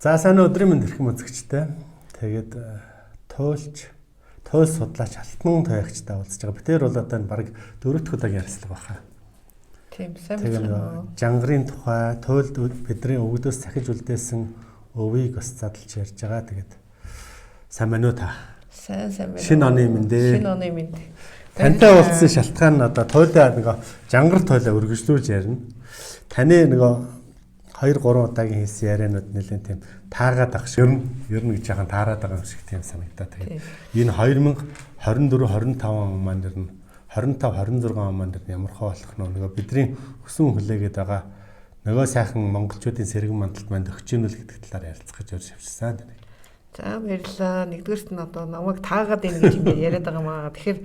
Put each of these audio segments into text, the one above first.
За сайн өдрийн мэнд эрхэм үзэгчтэй. Тэгээд туйл судлаач Алтан Тоягчтай уулзж байгаа. Битээр бол одоо баг 4 дахь удаагийн ярилцлага баха. Тийм сайн байна. Жангарын тухай туйлд бидний өвгдөөс цахиж үлдээсэн өвийг бас задлж ярьж байгаа. Тэгээд сайн байна уу та? Сайн байна. Шинэ оны мэндэ. Шинэ оны мэнд. Тантай уулзсан шалтгаан нь одоо туйлаа нэг жангар туйлаа өргөжлүүлж ярина. Таны нэг 2-3 удаагийн хийсэн ярианууд нэлээд тийм таагаад ах шиг ер нь гэж яхан таарад байгаа юм шиг тийм санагдаад байна. Энэ 2024-25 он маань ер нь 25-26 он маань ямархаа болох нөгөө бидний өсөн хүлээгээд байгаа нөгөө сайхан монголчуудын сэргэн мандалд манд өгчөөнөл гэдэг талаар ярилцах гэж урьж авчирсан. За баярлалаа. Нэгдүгээрт нь одоо намайг таагаад ийн гэж ингэ яриад байгаа маа. Тэгэхээр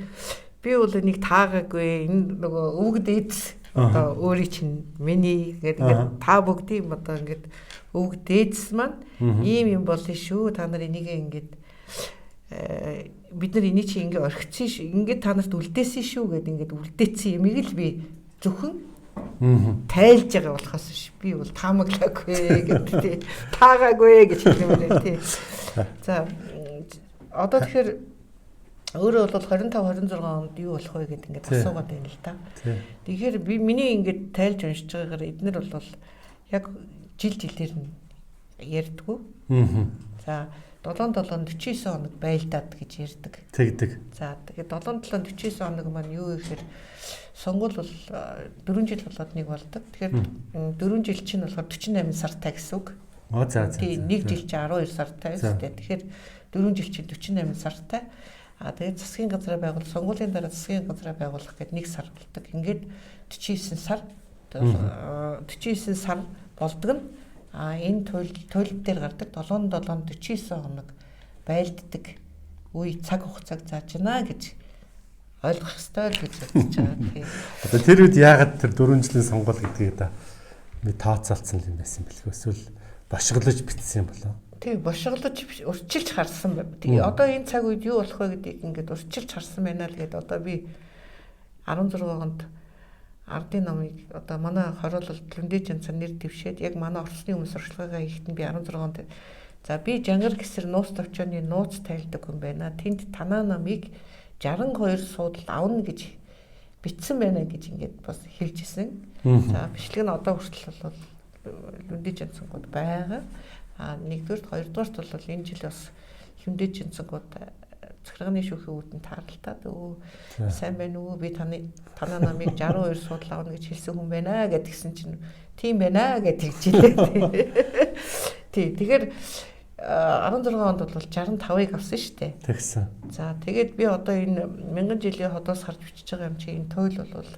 би бол энийг таагаагүй. Энэ нөгөө өвөг дээдс одоо өөрийн чинь миний гэдэг та бүгдийн одоо ингээд өвөг дээдс маань ийм юм болно шүү. Та нар энийг ингээд бид нар энийг чи ингээд орхицсан шүү. Ингээд та нарт үлдээсэн шүү гэдэг ингээд үлдээсэн юмыг л би зөвхөн тайлж байгаа болохоос ш. Би бол таамаглаагүй гэдэг таагаагүй гэж хэлсэн юм байна тий. За одоо тэгэхээр өөрөө бол 25-26 онд юу болох вэ гэдэг ингээд асуугаад байна л да. Тэгэхээр би миний ингээд тайлж уншиж байгаагаар эднэр бол яг жилээр нь ярьдгүү. За 7-7-49 хоног байлдаад гэж ярьдаг. Тэгдэг. За тэгээд 7-7-49 хоног маань юу гэхээр сонгуул бол 4 жил болоод нэг болдог. Тэгэхээр 4 жил чинь болохоор 48 сартай гэсэн үг. Тийм 1 жил чинь 12 сартай байсан. Тэгэхээр 4 жил чинь 48 сартай. Тэгээд засгийн газраа байгуул, сонгуулийн дараа засгийн газраа байгуулах гэдэг 1 сар болдог. Ингээд 49 сар 49 сар болдог нь энэ туйлд дээр гардаг 7-7-49 хоног байлддаг үе цаг хугацааг зааж байна гэж ойлгох ёстой л гэж бодож байгаа. Одоо тэр үед яагаад тэр 4 жилийн сонгуул гэдгийг да би тооцоолцсон юм байсан бэлгүй эсвэл бошиглож битсэн юм болоо. Тийм бошиглож урьдчилж харсан байв. Тэгээ одоо энэ цаг үед юу болох вэ гэдгийг ингээд урьдчилж харсан байна л гээд одоо би 16 онд ардын номыг одоо манай хороолол Лүндэж янцаар нэр дэвшээд яг манай орсны өмнө сурчлагаа хийхдээ би 16 онд за би жангар гэсэр нууц товчооны нууц тайлдаг хүн байна. Тэнд танаа намыг 62 суудалд авна гэж бичсэн байна гэж ингээд бас хэлжсэн. За бичлэг нь одоо хүртэл бол Лүндэж янцангууд байгаа. Нэгдүгээрт хоёрдугаарт бол энэ жил бас Лүндэж янцангууд захиргааны шүүхийн үүдэн тааралтаад сайн байна уу би танаа намыг 62 суудал авна гэж хэлсэн хүн байна гэдгсэн чинь тийм байна гэж хэлжээ. Тий тэгэхээр 16 онд бол 65-ыг авсан шүү дээ. Тэгсэн. За тэгээд би одоо энэ 1000 жилийн ходоос харж бичиж байгаа юм чи энэ туйл бол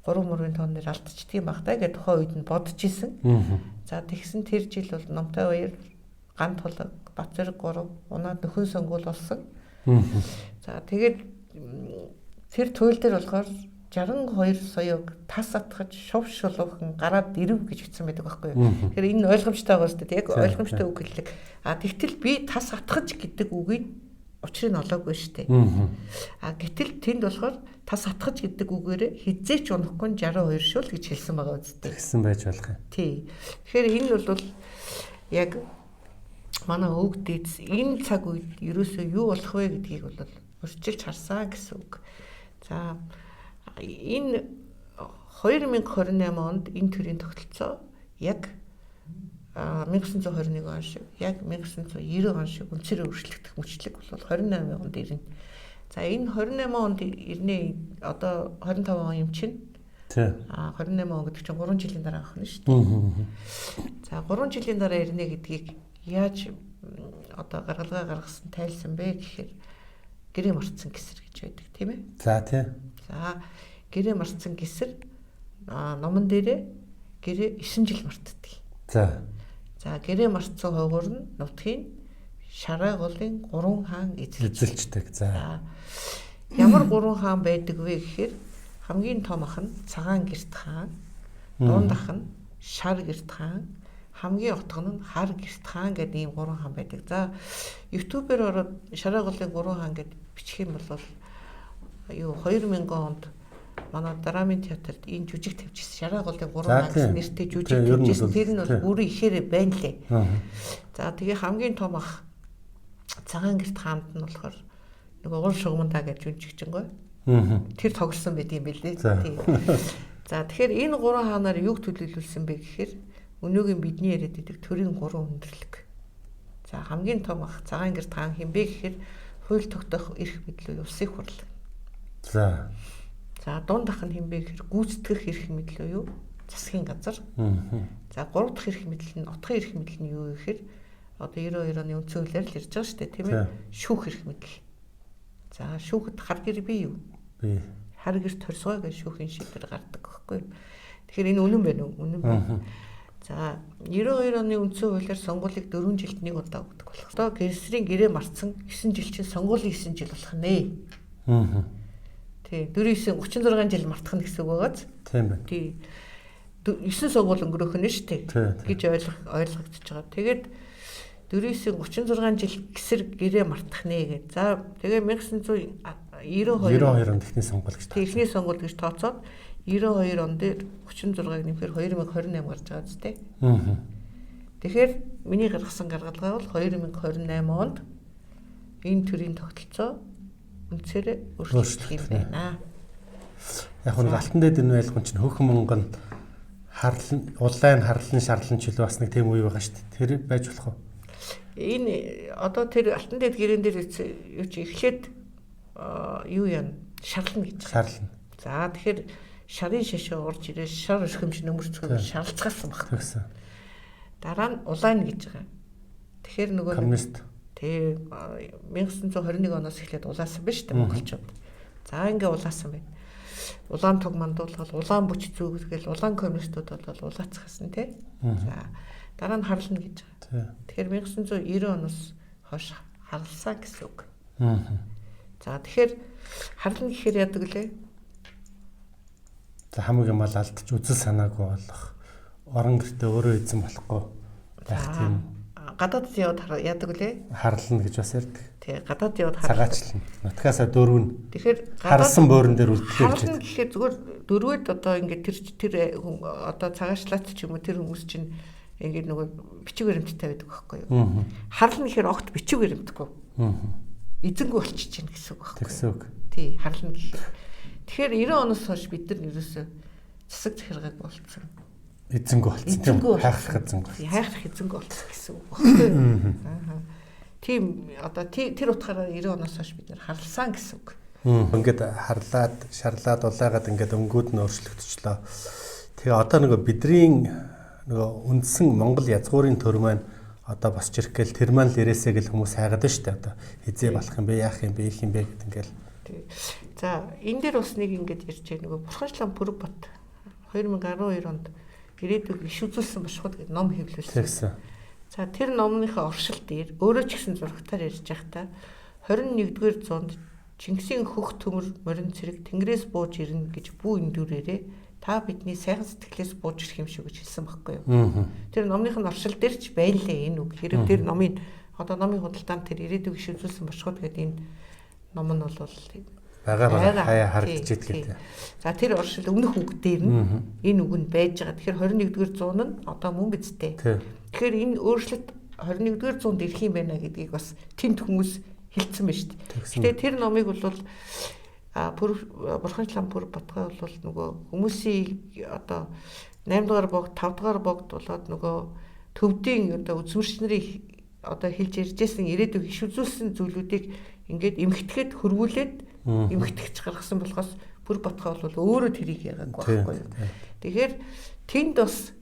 3 мөрийн тонноор алдчихдаг юм баг та гэж тухайн үед нь бодож исэн. За тэгсэн тэр жил бол Номтой баяр, Ган тулаг, Бацэрэг 3 унаад нөхөн сонгуул болсон. За тэгээд тэр туйл дээр болохоор 62 соёог тас атгаж шув шулуухан гараад ирэв гэж бичсэн байдаг байхгүй юу. Тэгэхээр энэ ойлгомжтой байгаа шүү дээ. Яг ойлгомжтой үг хэллэг. Тэгтэл би тас атгаж гэдэг үгийг учрыг олоогүй шүү дээ. Гэтэл тэнд болохоор тас атгаж гэдэг үгээрээ хизээч унахгүй 62 шул гэж хэлсэн байгаа үстэй. Тэгсэн байж болох юм. Тий. Тэгэхээр энэ бол яг манай өвөг дээдс энэ цаг үед ерөөсөө юу болох вэ гэдгийг бол урьдчилж харсан гэсэн үг. За энэ 2028 онд энэ төрлийн тогтолцоо яг 1921 он шиг яг 1990 он шиг үнцээр өөрчлөгдөх мөчлөг бол 28 онд ирнэ. За энэ 28 онд ирнэ одоо 25 он юм чинь. Тий. 28 он гэдэг чинь 3 жилийн дараа ахна шүү дээ. За 3 жилийн дараа ирнэ гэдгийг яаж одоо гаргалгаа гаргасан тайлсан бэ гэхээр гэрээ марцсан гэсэр гэж байдаг тийм ээ. За тий. За гэрээ марцсан гэсэр номон дээрээ гэрээ 9 жил мартдаг. За гэрээ марцсан хойгоор нь нутгийн шараа голын 3 хаан эзэлждэг. За ямар 3 хаан байдаг вэ гэхээр хамгийн том ах нь цагаан гэрт хаан, дунд ах нь шар гэрт хаан, хамгийн отго нь хар гэрт хаан гэдэг ийм 3 хаан байдаг. За YouTube-ээр ороод шараа голын 3 хаан гэд бичих юм бол юу 2000 онд манай драмын театрт энэ жүжиг тавьчихсан. Шараа голын 3 хаан гэсэн нэртэй жүжиг тавьчихсан. Тэр нь бол бүрэн ихээр байна лээ. За тэгээ хамгийн том ах цагаан гэрт хаанд нь болохоор нөгөө уул шугамдаа гэж жүжигчэнгой. Тэр тоглосон байт юм билээ. За тэгэхээр энэ гурван хаанаар юг төлөвлөсөн бэ гэхээр өнөөгийн бидний яриад байдаг төрийн гурван өндөрлөг. За хамгийн том ах цагаан гэрт хаан хэмбэ гэхээр хууль тогтоох эрх мэдэл буюу улсын хурал. За дунд ах нь хэмбэ гэхээр гүйцэтгэх эрх мэдэл буюу засгийн газар. За гурав дахь эрх мэдэл нь утгын эрх мэдэл нь юу гэхээр одоо 92 оны үндсэн хуулиар л ирж байгаа шүү дээ, тийм ээ? Шүүх эрх мэдэл. За шүүхэд хар гэр бий юу? Бий. Хар гэр торсгой гэж шүүхийн шийдвэр гардаг байхгүй юу? Тэгэхээр энэ үнэн байна уу? Үнэн байна. За 92 оны үндсэн хуулиар сонгуулийг 4 жилд нэг удаа өгдөг болох. Одоо гэрсрийн гэрээ марцсан 9 жил чинь сонгуулийн 9 жил болох нэ. Тий 4-9 36 жил мартах нь гэсэн үг байгааз. Тийм байна. Тий 9 сонгуул өнгөрөх нь шүү дээ гэж ойлгогдож байгаа. Тэгээд 4-9 36 жил гэсэр гэрээ мартах нэ гэж. За тэгээ 1992 онд эхний сонгуул гэж. Тий эхний сонгуул гэж тооцоод 92 он дээр 36-ыг нэмэхээр 2028 гарч байгаа зү. Тэгэхээр миний гаргасан гаргалгаа бол 2028 онд энэ төрлийн тогтолцоо үнцээрээ өөрчлөгдөх юм байна. Яг нь алтан дээд энэ байлгын чинь хөх Монгол улаан харлан шарлан чөлөө бас нэг тийм үе байгаа шүү дээ. Тэр байж болох уу? Энэ одоо тэр алтан дээд гэрэн дээр юу чи эхлээд юу яа шарлна гэж. Шарлна. За тэгэхээр шарын шашаа урж ирээ шар өрхөмж нөмөрцгөө шарлцгаасан баг. Тэгсэн. Дараа нь улаан гэж байгаа. Тэгэхээр нөгөө коммунист. Тэ 1921 оноос эхлээд улаасан байна шүү дээ монголчууд. За ингээ улаасан байна. Улаан туг мандуулгал, улаан бүч зүүгэл, улаан коммунистууд бол улаацгаасан тий. За дараа нь харлна гэж байгаа. Тэгэхээр 1990 оноос хойш харлсан гэсэн үг. За тэгэхээр харлна гэхээр яадаг лээ? За хамгийн мал алдчих үзэл санаагүй болох. Орон гэртээ өөрөө эзэн болохгүй байх тийм. Гадаадд яваад яадаг үлээ? Харлна гэж бас ярьдаг. Тий, гадаад яваад цагаачлна. Нутгаасаа дөрвөн. Тэгэхээр харлсан боорон дээр үлдэхээ гэж. Харлна гэхээр зүгээр дөрвөөд одоо ингээд тэр одоо цагаачлаач ч юм уу тэр хүмүүс чинь ингээд нөгөө бичиг баримттай байдаг байхгүй юу? Харлна гэхээр огт бичиг баримтгүй. Эзэнгүй болчихж чинь гэсэн үг байхгүй юу? Тэгсэн үг. Тий, харлна гэхээр. Тэгэхээр 90 оноос хойш бид нар ерөөсөө засаг захиргааг болцсон. Эзэнгүй болцсон. Хайхрах эзэнгүй. Хайхрах эзэнгүй болцсон гэсэн үг баггүй. Тийм одоо тэр утгаараа 90 оноос хойш бид нар харлсан гэсэн үг. Ингээд харлаад, шарлаад улаагаад ингээд өнгүүд нь өөрчлөгдөжлөө. Тэгээ одоо нөгөө бидний нөгөө үндсэн Монгол язгуурын төр маань одоо босч ирэх гээл тэр маань л ирээсэй гэл хүмүүс хайгаад байна шүү дээ. Одоо хизээ болох юм бэ, яах юм бэ, их юм бэ гэд ингээл. За энэ дээр бас нэг ингэж ярьж байгаа нөгөө Бурханчлан Пүрбат 2012 онд ирээдүйг иш үзүүлсэн бошгод гэдэг ном хэвлүүлсэн. За тэр номныхаа оршил дээр өөрөө ч гэсэн зурагтаар ярьж байхдаа 21-р зуунд Чингисийн хөх төмөр морин цэрэг Тэнгэрээс бууж ирнэ гэж бүү эндүрээрээ та бидний сайхан сэтгэлээс бууж ирэх юм шүү гэж хэлсэн байхгүй юу. Тэр номныхын оршил дээр ч байлаа энэ үг. Хэрэг тэр номын одоо номын худалдаанд тэр ирээдүйг иш үзүүлсэн бошгод гэдэг энэ ном нь бол байгаа хаяа харагдаж идэг. За тэр оршил өмнөх үг дээр нь энэ үг нь байж байгаа. Тэгэхээр 21-р зуун нь одоо мөн бидтэй. Тэгэхээр энэ өөрчлөлт 21-р зуунд ирэх юм байна гэдгийг бас тэнд хүмүүс хэлсэн байна шүү дээ. Гэтэ тэр номыг бол Бурханчлан Пүрбатгай бол нөгөө хүмүүсийн одоо 8 дугаар богд 5 дугаар богд болоод нөгөө төвдийн одоо үзмэрч нарын одоо хэлж ярьжсэн ирээдүйг иш үзүүлсэн зүйлүүдийг ингээд эмхтгэхэд хөрвүүлээд эмхтгэж гаргасан болохоос Пүрбатгай бол өөрөө тэрийг яагаад байхгүй юу. Тэгэхээр тэнд бас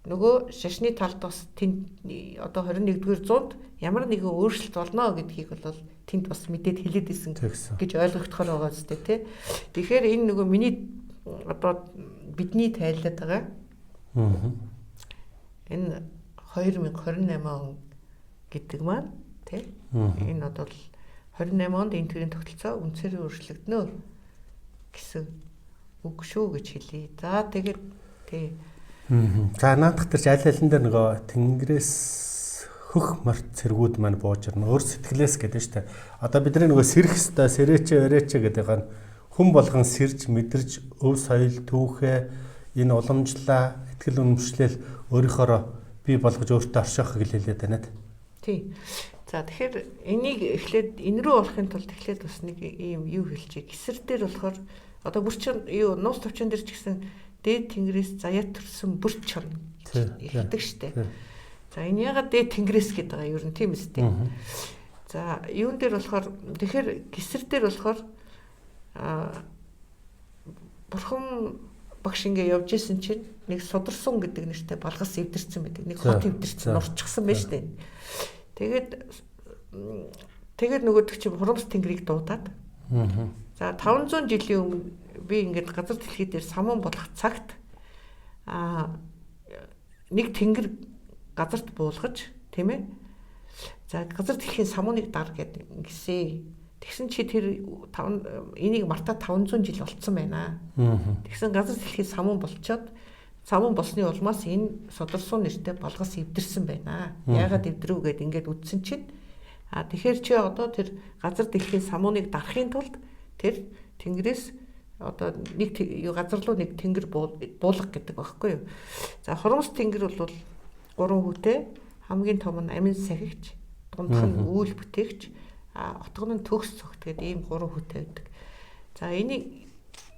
нөгөө шашны талд бас тэнд одоо 21-р зуунд ямар нэгэн өөрчлөлт болно гэдгийг бол тэнд бас мэдээд хэлээд исэн гэж ойлгогдохоор байгаа зү тэ. Тэгэхээр энэ нөгөө миний одоо бидний тайлаад байгаа. Энэ 2028 он гэдэг маань тэ. Энэ одоо 28 онд энэ төрлийн тогтолцоо үнцээр өөрчлөгдөнө гэсэн үг шүү гэж хэлье. За тэгээд тий. За наадах тэр аль алин дээр нөгөө Тэнгэрээс хөх март цэргүүд маань бууж ирнэ. Өөр сэтгэлээс гэдэг нь шүү дээ. Одоо бидний нөгөө сэрэх хэвээр сэрээч өрөөч гэдэг нь хүн болгон сэрж мэдэрж өв соёл түүхээ энэ уламжлаа итгэл үнэмшлэл өөрийнхөө бий болгож өөртөө оршихыг хэлээд байна. Тий. За тэгэхээр энийг эхлээд энэ рүү орохын тулд эхлээд бас нэг ийм юу хэлчихье. Гисэр дээр болохоор одоо бүр чин юу нуус төвчөн дээр ч гэсэн дээд тэнгэрээс заяат төрсөн бүр чон хэлдэг штэ. За энэ ягаад дээд тэнгэрээс гэдэг байгаа юу юм тийм үстэй. За юун дээр болохоор тэгэхээр гисэр дээр болохоор бурхан багш ингээ явж исэн чинь нэг сударсун гэдэг нэртэй балгас эвдэрсэн байдаг. Нэг хот эвдэрсэн урччихсан байж тээ. Тэгээд нөгөөдөг чинь хурамс тэнгэрийг дуудаад. За 500 жилийн өмнө би ингээд газар дэлхий дээр самуун болох цагт нэг тэнгэр газарт буулгаж тийм ээ. За газар дэлхийн самууныг дар гэдэг ингэсэн. Тэгсэн чи тэр энийг мартаа 500 жил болцсон байна. Тэгсэн газар дэлхий самуун болчоод самуун болсны улмаас энэ сударсуу нэртэй балгас эвдэрсэн байна. Яагаад эвдрүү гэд ингээд үтсэн чинь тэгэхээр чи одоо тэр газар дэлхийн самууныг дарахын тулд тэр тэнгэрээс одоо нэг газар руу нэг тэнгэр буулга гэдэг багхгүй юу. За хурамс тэнгэр бол 3 хүүтэй, хамгийн том нь амин сахигч, дундх нь үүл бүтээгч, отгон нь төгс цогт гэдэг ийм 3 хүүтэй байдаг. За энэ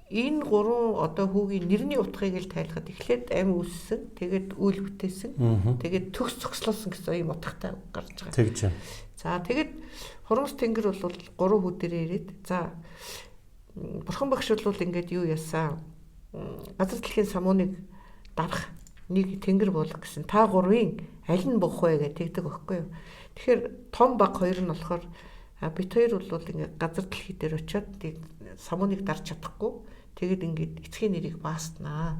3 одоо хүүгийн нэрний утгыг л тайлахад эхлээд ам үүссэн, тэгээд үйл бүтээсэн, тэгээд төгс цогслуулсан гэсэн ийм утгатай гарч байгаа. Тэгж. За тэгээд хурамс тэнгэр бол 3 хүү дээрээ ирээд за бурхан багш бол ингээд юу яасан газар дэлхийн самууныг дарах нэг тэнгэр бол гэсэн та 3-ын аль нь бох вэ гэдэг тэгдэг байхгүй юу. Тэгэхээр том баг хоёр нь болохоор бит хоёр бол ингээд газар дэлхий дээр очиод самууныг дарж чадахгүй тэгээд ингээд эцгийн нэрийг бааснаа.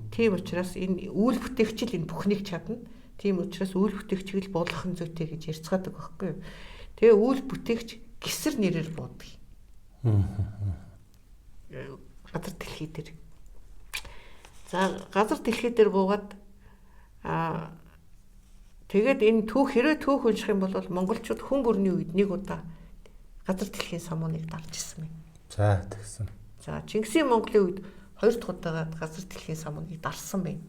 Тийм учраас энэ үйл бүтээгчл энэ бүхнийг чадна. Тийм учраас үйл бүтээгчийг л буулгахын зүйтэй гэж ярьцгаадаг байхгүй юу. Тэгээ үйл бүтээгч гисэр нэрээр буудаг. Газар дэлхий дээр. За газар дэлхий дээр буугаад тэгээд энэ хэрэг түүх унших юм бол монголчууд хүн бүрний үед нэг удаа газар дэлхийн самууныг дарж ирсэн юм. За тэгсэн. За Чингисийн Монголын үед 2 дахь удаага газар дэлхийн самууныг дарсан байна.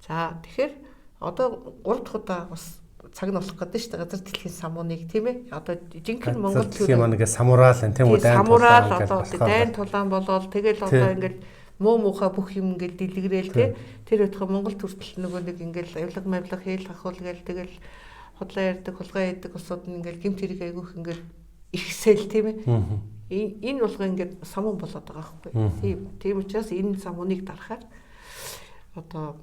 За тэгэхээр одоо 3 дахь удаа бас цаг нь болох гэдэг шүү дээ газар дэлхийн самууныг тийм ээ. Одоо жинхэнэ Монгол төлөв юм нэг самураал энэ тийм үү дайн тулаан болоод тэгэл одоо ингээд муу муухай бүх юм ингээд дэлгрээл тий. Тэр өдхөө Монгол төртөл нөгөө нэг ингээд авилга мавлага хэл хахуул гээл тэгэл худлаа ярддаг хулгай яадаг усууд нь ингээд гэмт хэрэг айгүйх ингээд ихсэл тийм ээ. Энэ болгоо ингээд самуун болоод байгаа байхгүй. Тийм учраас энэ самууныг дарахаар одоо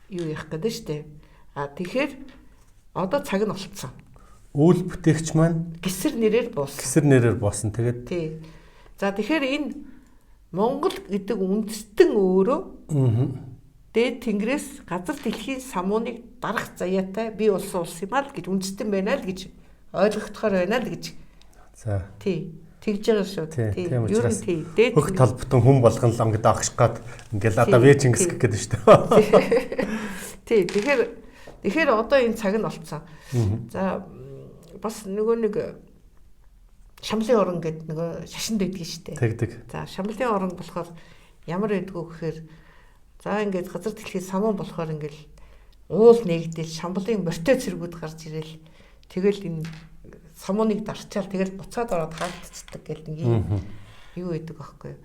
юу яах гэдэг шүү дээ. Тэгэхээр одоо цаг нь болцсон. Үйл бүтээгч маань гисэр нэрээр буусан. Гисэр нэрээр буусан. Тэгээд тий. За тэгэхээр энэ Монгол гэдэг үндэстэн өөрөө дээд тэнгэрээс газар дэлхийн самууныг дарах заяатай бий болсон улс юм аа л гэж үндэстэн байна л гэж ойлгохдохоор байна л гэж. За. Тий. Тэгж байгаа шүү. Тий. Юу нь тий. Хөх толботон хүн болгон л ингээд авах гад ингээд одоо вэ Чингис гэдэг шүү дээ. Тий. Тэгэхээр одоо энэ цаг нь болцсон. За бас нөгөө нэг Шамлын орон гэдэг нөгөө шашинд байдаг шүү дээ. Тэгдэг. За Шамлын орон болохоор ямар байдгүй гэхээр за ингээд газар дэлхийн самуун болохоор ингээд уул нэгдэл Шамлын морьтой цэргүүд гарч ирэл тэгэл энэ самууныг дарчаал тэгэл буцаад ороод хаагдцдаг гэл нэг юм юу байдаг байхгүй юу.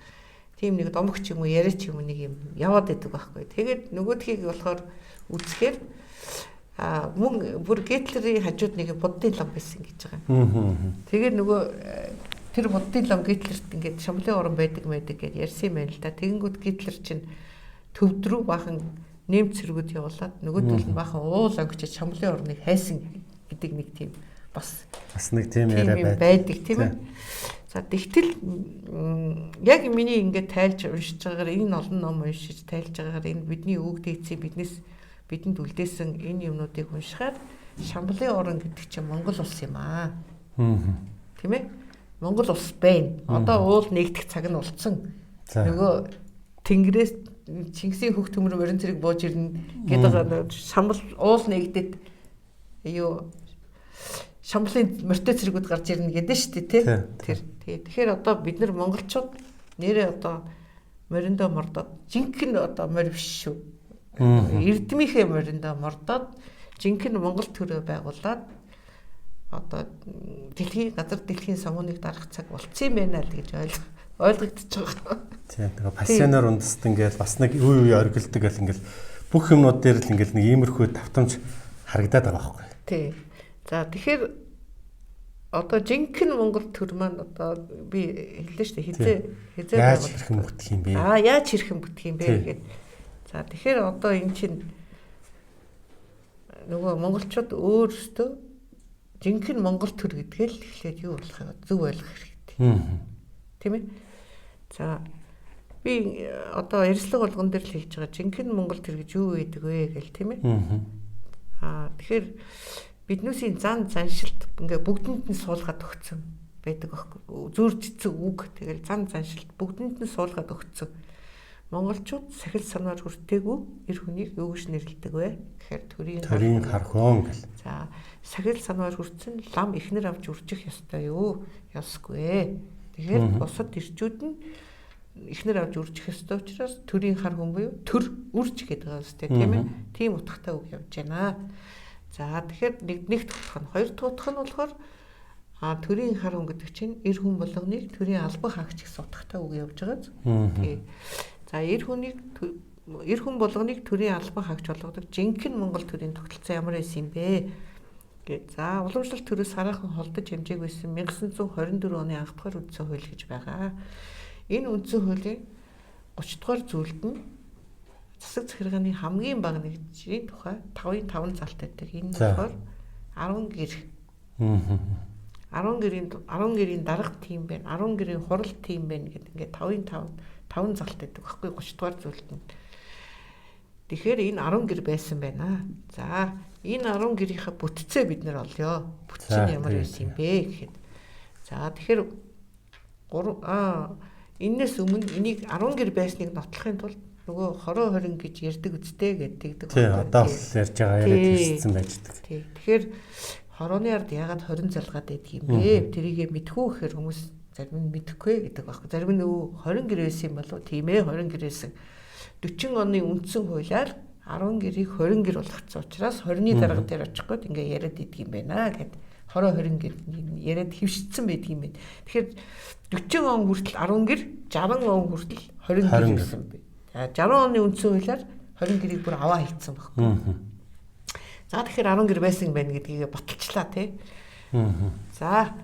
Тийм нэг домогч юм уу яриач юм уу нэг юм яваад байдаг байхгүй юу. Тэгээд нөгөөдхийг болохоор үзэхээр мөн бүр Гитлерийн хажууд нэг буддын лам байсан гэж байгаа. Тэгээд нөгөө тэр буддын лам Гитлерт ингээд Шамлын орон байдаг гэдээ ярьсан юм байна л да. Тэгэнгүүт Гитлер чинь төвд рүү бахан нэмт цэргүүд явуулаад нөгөөдөл нь бахан уул өнгөч Шамлын орныг хайсан гэдэг нэг тийм бас нэг тийм яриа байдаг тийм ээ. За тэгтэл яг миний ингээд тайлж уншиж байгаагаар энэ олон ном уншиж тайлж байгаагаар энэ бидний өвөг дээдсийн бидэнд үлдээсэн энэ юмнуудыг уншихаар Шамлын орон гэдэг чинь Монгол улс юм аа. Тийм ээ? Монгол улс байна. Одоо уул нэгдэх цаг нь болцсон. Нөгөө тэнгэрээс Чингисийн хөх төмөр морин цэрэг бууж ирнэ гэдэг Шамбал уул нэгдэд юу Шамлын морьтой цэргүүд гарч ирнэ гэдэг шүү дээ тий. Тэгэхээр одоо бид нар монголчууд нэрээ одоо мориндоо мордоод жинхэнэ одоо морь биш шүү. Эрдмийнхээ мориндоо мордоод жинхэнэ Монгол төрөө байгуулад одоо дэлхийн сонгууныг дарах цаг болцсон юм байна л гэж ойлгогдож байгаа. Тийм нэг пассионер үндэстэн гээл бас нэг үе оргилдог гэл ингээл бүх юмнууд дээр л ингээл нэг иймэрхүү давтамж харагдаад байгаа байхгүй. Тий. За тэгэхээр одоо жинхэнэ Монгол төр маань одоо би хэллээ шүү дээ хизээ яаж хэрхэн бүтэх юм бэ? Яаж хэрхэн бүтэх юм бэ гэхэд за тэгэхээр одоо эн чинь нөгөө монголчууд өөрсдөө жинхэнэ Монгол төр гэдгээл эхлээд юу болох вэ? Зөв ойлгох хэрэгтэй. Тийм ээ. За би одоо ярилцлага болгон дээр л хийж байгаа жинхэнэ Монгол төр гэж юу байдаг вэ гэл тийм ээ. Тэгэхээр биднүүсийн заншилт ингээ бүгдэнд нь суулгаад өгсөн байдаг аахгүй. Зүржицэн үг тэгэл заншилт бүгдэнд нь суулгаад өгсөн. Монголчууд сахил санаар хүртээгүй эр хүнийг юу гэж нэрлэдэг вэ? Тэгэхээр төрийн хархон гэл. За сахил санаар хүртсэн лам ихнэр авч үржих ёстой юу? Ёсгүй. Тэгэхээр бусад ирчүүд нь ихнэр авч үржих ёстой учраас төрийн хар хүн буюу төр үрж гэдэг байгаа үстэй тийм ээ. Тийм утгатай үг явж байна. За тэгэхээр нэгдүгээр утга нь, хоёр дахь утга нь болохоор төрийн хар хүн гэдэг чинь эр хүн болгоныг төрийн албан хаагч гэсэн утгатай үг явж байгаа. Тий. За эр хүн болгоныг төрийн албан хаагч болгодог жинхэнэ Монгол төрийн тогтолцоо ямар байсан юм бэ? За уламжлалт төрөөс хараахан холдож хэмжээг байсан 1924 оны анх дахь үндсэн хууль гэж байгаа. Энэ үндсэн хуулийн 30 дугаар зүйлд нь засаг захиргааны хамгийн бага нэгжийн тухай 5-5 залт байдаг. Энэ болохоор 10 гэр. 10 гэрийн дарга тим байна. 10 гэрийн хурал тим байна гэдэг ингээд 5 залт байдаг байхгүй 30 дугаар зүйлд нь. Тэгэхээр энэ 10 гэр байсан байна. За энэ 10 гэрийнхаа бүтцээ бид нэр олё. Бүтц нь ямар байсан юм бэ гэхэд. За тэгэхээр энэс өмнө энийг 10 гэр байсныг нотлохын тулд нөгөө хороо хорин гэж ярьдаг үстэй гэдэг. Тийм одоо л ярьж байгаа яриад хэлсэн байждаг. Тийм. Тэгэхээр хорооны ард яагаад 20 залгаад байдаг юм бэ? Тэрийг мэдхүү гэхээр хүмүүс зарим нь мэдэхгүй гэдэг байхгүй. Зарим нь 20 гэр байсан юм болов уу? Тийм ээ 20 гэр байсан. 40 оны үндсэн хуулиар 10 гэрийг 20 гэр болгоцсон учраас 20-ны дарга дээр очих гээд ингээ яриад идэг юм байна гэд хороо 20 гэр яриад хөвшөцсөн байдаг юм байна. Тэгэхээр 40 он хүртэл 10 гэр, 60 он хүртэл 20 гэр байсан бэ. 60 оны үндсэн хуулиар 20 гэрийг бүр аваа хийцэн байхгүй. За тэгэхээр 10 гэр байсан байна гэдгийг баталчлаа тий. За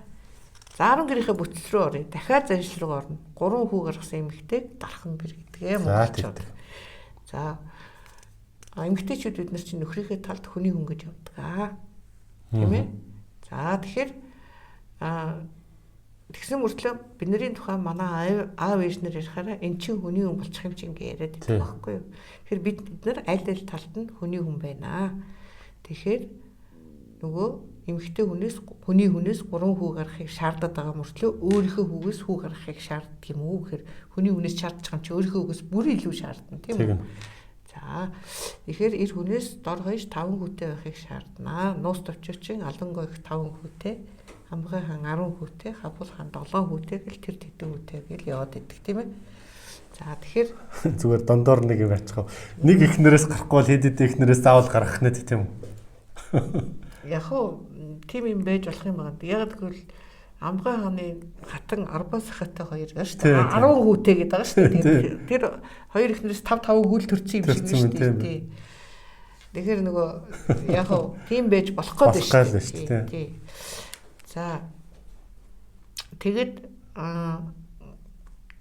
10 гэрийнхээ бүтц рүү оръё. Дахиад заншил руу орно. 3 хүү гаргасан эмэгтэйг дархан бэр гэдгээ монголчууд. За эмэгтэйчүүд бид нар чинь нөхрийнхээ талд хүний хүн гэж явдаг. Тийм ээ. За тэгэхээр тэгсэн мөртлөө бидний тухайн манай аав ээжнэр ярихаараа эн чинь хүний хүн болчих юм чи ингээ яриад байдаг байхгүй юу. Тэгэхээр бид нар аль талд нь хүний хүн байна. Тэгэхээр нөгөө эмэгтэй хүний хүнээс 3 хүү гаргахыг шаарддаг байгаа мөртлөө өөрийнхөө хүүгээс хүү гаргахыг шаарддаг юм уу гэхээр хүний хүнээс шаардж байгаа юм чи өөрийнхөө хүүгээс бүр илүү шаардна тийм үү. За тэгэхээр эр хүнээс дор хойш 5 хүүтэй байхыг шаарднаа. Нуус товчоочин алан гойх 5 хүүтэй, амгай хаан 10 хүүтэй, хавбал хаан 7 хүүтэй гэл тэр тэдэн хүүтэй гэл яваад идэг тийм ээ. За тэгэхээр зүгээр дондоор нэг юм ачхав. Нэг ихнэрээс гарахгүй бол хэд ихнэрээс заавал гаргах нь тийм үү? Яг уу тийм юм байж болох юм байна. Яг тэгвэл амгай хааны хатан арбаас хатай хоёр байна шүү дээ. 10 хүүтэй гэдэг байгаа шүү дээ. Тэр хоёр ихнэрээс 5 хүүл төрсэн юм шиг шүү дээ. Тэгэхээр нөгөө яг уу тийм байж болохгүй шүү дээ. За тэгэд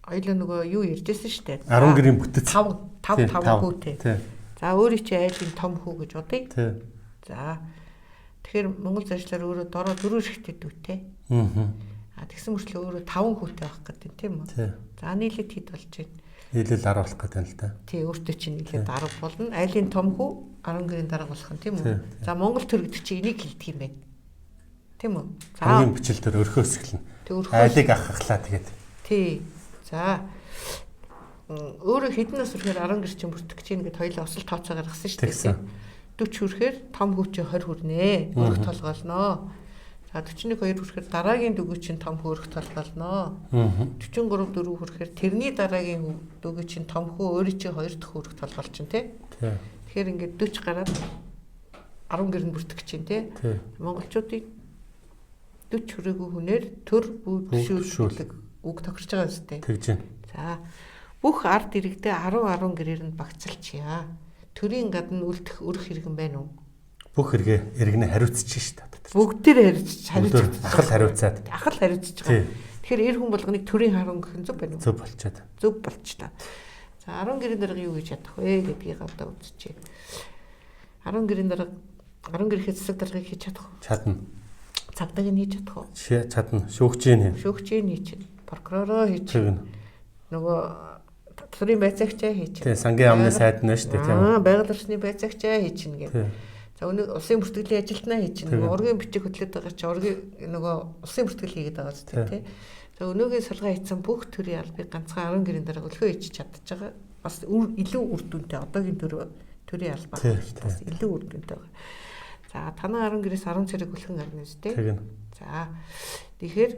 аялаа нөгөө юу ярьжсэн шүү дээ. 10 гэрийн бүтэц 5 хүүтэй. За өөрийн чи айлын том хүү гэж бодъё. За тэгэхээр Монгол зарчлаар өөрөө дороо 4 шигтэй дүүтэй. Тэгсэн мөрчлөө өөрөө 5 хүүтэй байх гэдэг тийм үү? За нийлээд хэд болж байна? Нийлээд 10 болох гэдэг юм л да. Тий, өөртөө чинь нийлээд 10 болно. Айлын том хүү 10 гэрийн дарга болох нь тийм үү? За Монгол төр гэдэг чинь энийг хэлдэг юм байна. Тийм үү? За хамгийн бичил төр өрхөөс эхэлнэ. Айлыг ахахлаа тэгээд. Тий. За өөрөө хэдэн нас хүрэхээр 10 гэр чинь бүртгэж чинь гэд хоёлаа осол тооцоо гаргасан шүү дээ. 40 хүрэхээр том хүү чи 20 хүрнэ. Өрх толгоолноо. За 41 2 хүрэхээр дараагийн дөгөө чинь том хүү өрх толгоолноо. 43 4 хүрэхээр тэрний дараагийн дөгөө чинь том хүү өөрөө чи 2 дахь өрх толгоол чинь тий. Тэгэхээр ингээд 40 гараад 10 гэрэн бүртгэж чинь тий. Тий. Монголчуудын 40 хүрээгүй хүнээр төр бүшүүлдэг үг тохирч байгаа үстэй. Тэгж байна. За бүх ард иргэдээ 10 гэрээр нь багцалчия. Төрийн гадна үлдэх өрх хэрэгэн байна уу? Бүх хэрэгээ иргэнэ хариуцж шít. Бүгдээр хариуцж ахал хариуцаад. Ахал хариуцж байгаа. Тэгэхээр эр хүн болгоныг төрийн харан гэх нь зөв байна уу? Зөв болчиход. Зөв болчихлоо. За 10 гэрийн дарга юу гэж чадах вэ гэдгийг одоо үзчихье. 10 гэрийн дарга 10 гэрийн засаг даргыг хийж чадах уу? Чадна. Цагдааг нь хийж чадах уу? Чадна. Шүүгчийн хин. Шүүгчийн хийж, прокуророо хийж. Тэгнэ. Нөгөө төрийн байцаагчаа хийж. Тий, сангийн амны сайд нь шүү дээ тийм. Байгаль орчны байцаагчаа хийж гэнэ. За өнөө улсын бүртгэлийн ажилтнаа хийж гэнэ. Ургийн бичиг хөтлөд байгаа чи ургийн нөгөө улсын бүртгэл хийгээд байгаа зү тий. За өнөөгийн салгаа хийсэн бүх төрийн албыг ганцхан 10 гэрийн дараа өлхөө хийж чадчихагаа бас илүү үр дүнтэй одоогийн төрийн албаа бас илүү үр дүнтэй байгаа. За танаа 10 гэрээс 10 цэрэг өлхөн гарна үстэй. Тэгнэ. За тэгэхээр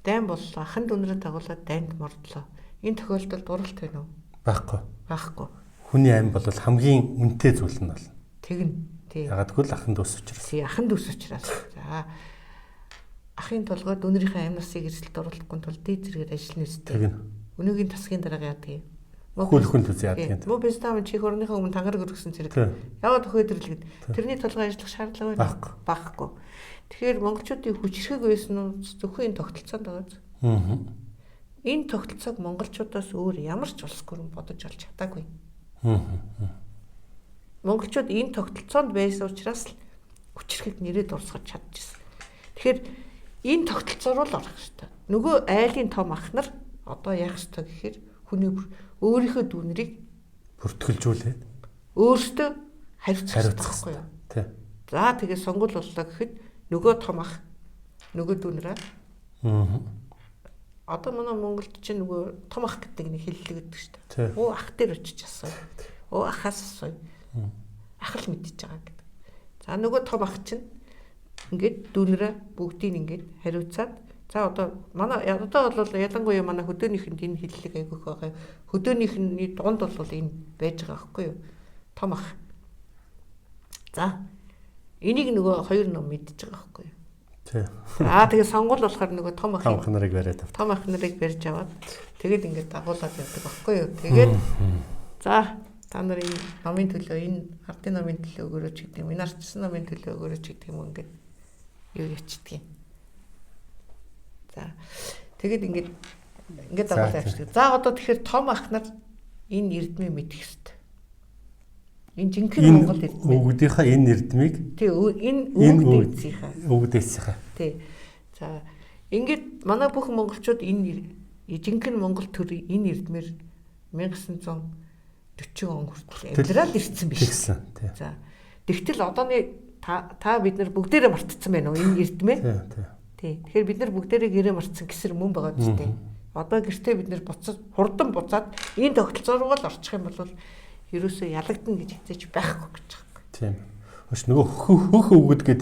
дайн боллоо. Хан дүнрээ дагуулаад дайнд мордлоо. Энэ тохиолдолд уралт байна уу? Байхгүй. Байхгүй. Хүний амь бол хамгийн үнэтэй зүйл нь бол. Тэгнэ. Тий. Ягдгүй л ахын дүүс учраас. Тий, ахын дүүс учраас. За ахын толгой дүнрийнхээ амь насыг эрсдэлд оруулахгүй тул дээд зэрэгээр ажиллана үстэй. Тэгнэ. Өнөөгийн тасгийн дараа яадаг юм? Хөлхөн төс яадаг юм. Мөн бистам чих орныхаа өмнө тангараг өргөсөн зэрэг. Яагаад төхөөдөрлөд тэрний толгой ажиллах шаардлага байна? Багхгүй. Тэгэхээр монголчуудын хүчрхэг байсан нь зөвхөн энэ тогтолцоонд байгаа. Энэ тогтолцоог монголчуудаас өөр ямар ч улс гүрэн бодож олж чадаагүй. Монголчууд энэ тогтолцоонд байсан учраас л хүчрхэг нэрээ дурсгаж чадчихсан. Тэгэхээр энэ тогтолцоор л орох хэрэгтэй. Нөгөө айлын том ах нар одоо яах ёстой гэхээр хүний өөрийнхөө дүүнрийг бүртгэлжүүлээд өөртөө хариуцах хэрэгтэй юу? Тий. За тэгээ сонгуул боллоо гэхэд нөгөө том ах нөгөө дүүнрээ одоо манай Монголд чинь нөгөө том ах гэдэг нэг хэллэг өгдөг шүү дээ. Оо ах дээр очиж асуу. Оо ахаас асуу. Ах л мэдчихэж байгаа гэдэг. За нөгөө том ах чинь ингээд дүүнрээ бүгдийг ингээд хариуцаад за одоо манай одоо бол ялангуяа манай хөдөөнийхэнд энэ хэллэг айгүйх байгаа. Хөдөөнийхний дунд бол энэ байж байгаа байхгүй юу? Том ах. За энийг нөгөө хоёр ном мэдчихэж байгаа байхгүй юу? Тий. Тэгээ сонгуул болохоор нөгөө том ах нарыг бариад авт. Том ах нарыг барьж аваад тэгээд ингээд дагуулад явдаг байхгүй юу? Тэгээд за та нар энэ номын төлөө энэ ардын номын төлөө өгөрөөч гэдэг юм. Энэ ардчсан номын төлөө өгөрөөч гэдэг юм ингээд юу ячдаг юм. За тэгээд ингээд дагуулж явчихдаг. За одоо тэгэхээр том ах нар энэ эрдмийг мэдэх хэрэгтэй. Энэ жинхэнэ Монгол эрдмээ. Өгдийнхаа энэ эрдмийг тий энэ өгдөөсийнхаа. Тий. За ингээд манай бүх монголчууд энэ жинхэнэ монгол төрийн энэ эрдмээр 1940 он хүртэл амьдраад ирсэн биш. За тэгтэл одооны та бид нар бүгдээрээ мартцсан байна уу энэ эрдмээ? Тий. Тэгэхээр бид нар бүгдээрээ гэрээ мартсан гэсэр мөн байгаа ч тийм. Одоо гэртээ бид нар буцаж хурдан буцаад энэ тогтолцоо руу л орчих юм бол ерөөсөө ялагдана гэж хэзээч байхгүй гэж байгаа. Тийм. Өш нөгөө хөх өвгөд гэд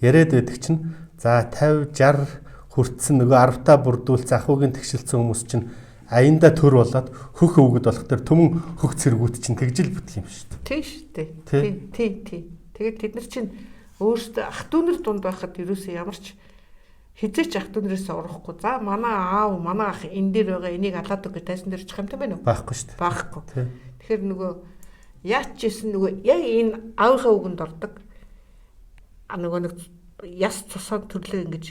яриад байдаг чинь за 50 60 хүртсэн нөгөө 10-таа бүрдүүлсэн ахуйгийн тэгшилсэн хүмүүс чинь аянда төр болоод хөх өвгөд болох төр төмөн хөх цэргүүд чинь тэгжил бүтэх юм шүү дээ. Тийм шүү дээ. Тийм. Тэгээд тэд нар чинь өөрсдөө ах дүүнэр дунд байхад ерөөсөө ямар ч хизээч ах дүүнэрээс орохгүй. За манай аав манай ах энэ дээр байгаа энийг алаад өгөх тайсан дээр чих юм байна уу? Байхгүй шүү дээ. Байхгүй. Тэгэхээр нөгөө яач чийсэн нөгөө яг энэ аавынхаа үгэнд ордог нөгөө нэг яс цусан төрлөө ингэж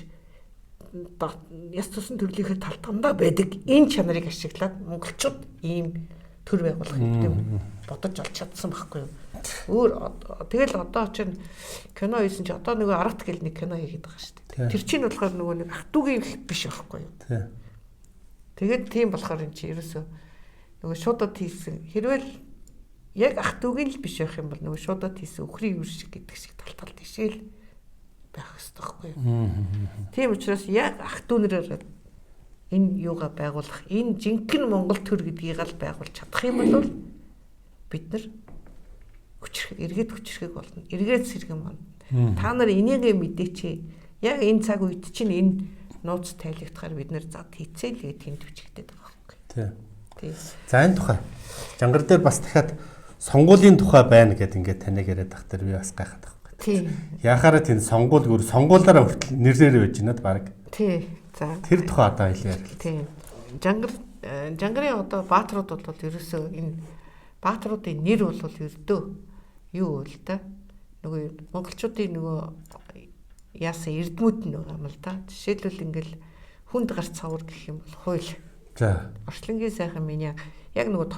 яс цусан төрлийнхээ талтгандаа байдаг энэ чанарыг ашиглаад монголчууд ийм төр байгуулах юм бодож олж чадсан байхгүй юу. Тэгэл одоо чинь кино хийсэн чи одоо нөгөө аргат гэл нэг кино хийгээд байгаа шүү дээ. Тэр чинь болохоор нөгөө нэг ах トゥ угийн биш байхгүй юу. Тэгээд тийм болохоор энэ чи ерөөсөө нөгөө шуудад хийсэн хэрвээ яг ах トゥ угийн л биш байх юм бол нөгөө шуудад хийсэн өхрийн үр шиг гэдэг шиг талтал тишээл байх хэрэгтэй байхгүй юу. Тийм учраас яг ах トゥ нэрээр энэ юугаа байгуулах энэ жинхэнэ монгол төр гэдгийг л байгуулж чадах юм бол бид нар эргээд хүчрхэг болно. Эргээд сэргэн болно. Та нар энийг мэдээч. Яг энэ цаг үед чинь энэ нууц тайлбартахаар бид нэр зад хийцээ л гэдэг тэнд хүчтэй байгаа байхгүй. Тийм. За энэ тухай жангар дээр бас дахиад сонгуулийн тухай байна гэдээ ингээд таныг яриад тах дээр би бас гайхаад байхгүй. Тий. Яхаараа тийм сонгуулаараа хүртэл нэрээр байж байна баг. Тий. За. Тэр тухай одоо хэлээр. Тий. Жангарын одоо баатрууд бол ерөөсөө энэ баатруудын нэр бол ердөө юу вэ л да? Нөгөө монголчуудын нөгөө яасан эрдмүүд нь байгаа юм л да. Жишээлбэл ингээл хүнд гарц цавар гэх юм бол хууль. За. Орчлонгийн сайхан миний яг нөгөө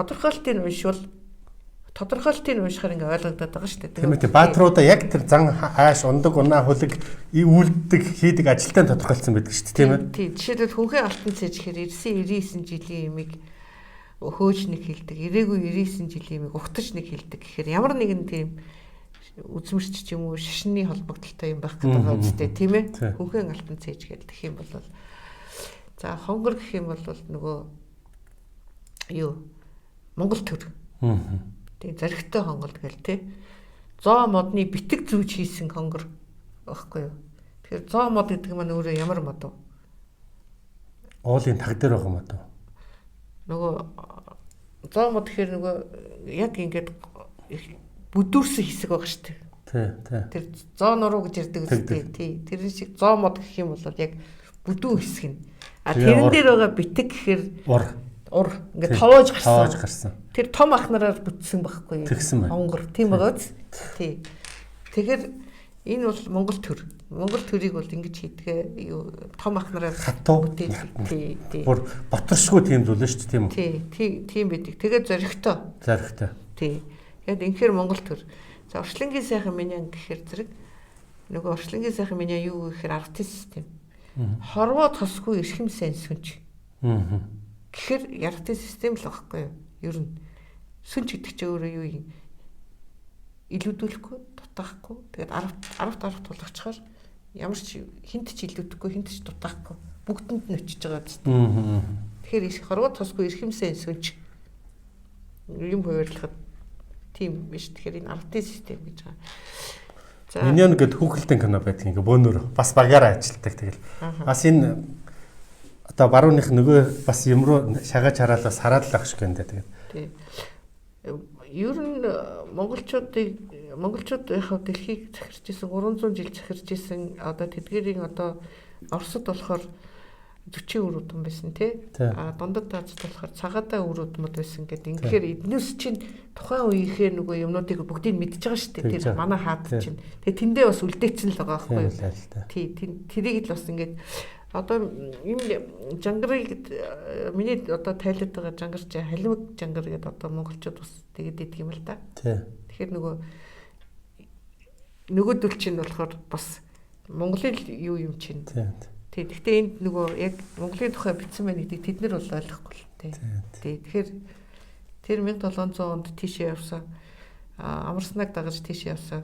тодорхойлтыг уншихаар ингээ ойлгогдоод байгаа шүү дээ. Тийм үү. Баатруудаа яг тэр зан хааш ундаг унаа хөлөг үйлддэг хийдэг ажилтаа тодорхойлсон байдаг шүү дээ. Тийм үү. Тийм. Жишээлбэл хүнхэн алтан цэж гэхээр 99 жилийн ямиг хөөж нэг хэлдэг, ирээгүй 99 жилийн ямиг ухтаж нэг хэлдэг гэхээр ямар нэгэн тийм үзмэрч ч юм уу шашны холбогдолтой юм байх гэдэг байгаа үстэй тийм ээ. Хүнхэн алтан цэж гэдэг юм бол за хонгор гэх юм бол нөгөө юу Монгол төр. Тийм зоригтой хонгор гэл тий. Зоо модны битэг зүүж хийсэн хонгор багхгүй юу. Тэгэхээр зоо мод гэдэг маань өөрөө ямар мод вэ? Уулын таг дээр байгаа мод. Нөгөө зоо мод гэхээр нөгөө яг ингээд бүдүүрсэн хэсэг байгаа шүү дээ. Тий. Тэр зоо нуруу гэж ярьдаг үстэй. Тий. Тэр шиг зоо мод гэх юм бол яг бүдүүн хэсэг нь. А тэрэн дээр байгаа битэг гэхээр ур ингээд товоож гарсан. Тэр том ахнараар бүтсэн байхгүй юу? Хонгор тийм байгаа үст. Тий. Тэгэхээр энэ бол Монгол төр. Монгол төрийг бол ингэж хийдгээ юу том ахнараар бүтээдэг. Тий. Бүр боторшгүй тийм зүйл шүү дээ тийм үү? Тий. Тийм байдаг. Тэгээд зоригтой. Тий. Яг инхээр Монгол төр. За орчлонгийн сайхан минь гэхээр зэрэг нөгөө орчлонгийн сайхан минь юу гэхээр аргатын систем. Хорвоо тосгүй эрхэм сайн сүнж. Гэхээр яргатын систем л багхгүй юу? Ер нь сүнж гэдэг чинь өөрөө юу юм? Илүүдүүлэхгүй, дутаахгүй. Тэгээд 10 тулгачаар ямар ч хинт ч илүүдэхгүй, хинт ч дутаахгүй. Бүгдэнд нь очиж байгаа зү. Тэгэхээр хорвоо тосгүй эрхэм сайн сүнж юм хуваарлахад тийм биш. Тэгэхээр энэ аргатын систем гэж байгаа. Миньон гэд хүүхэлдэйн кино байдаг ингээ бөөнөр бас багаараа ажилтдаг тэгэл. Бас энэ одоо барууных нөгөө бас юм руу шагааж хараалаас хараад л ах шиг энэ тэгээд. Тий. Ер нь монголчууд яхав дэлхийг захирч исэн 300 жил захирч исэн одоо тэдгэрийн одоо Оросд болохоор 40 үр удам байсан тий. А дундад Азад болохоор цагаатаа үр удмууд байсан гэдэг. Тэгэхээр эднээс чинь тухайн үеийнхээ нөгөө юмнуудыг бүгдийг мэдж байгаа шүү дээ. Тэр манай хаад чинь. Тэгээ тэндээ бас үлдээсэн л байгаа байхгүй юу? Тий. Тэрийг л бас ингээд одоо энэ жангарыг миний одоо тайлбарт байгаа жангар чи халимаг жангар гэдэг одоо монголчууд бас тэгээд идэг юм л да. Тий. Тэгэхээр нөгөөдөл чинь болохоор бас Монголын юу юм чинь. Тий. Гэхдээ энд нөгөө яг Монголын тухай бичсэн байна гэдгийг тэд нар бол ойлгохгүй л тий. Тэгэхээр тэр 1700 онд тийшээ явсан амарснаг дагаж тийшээ явсан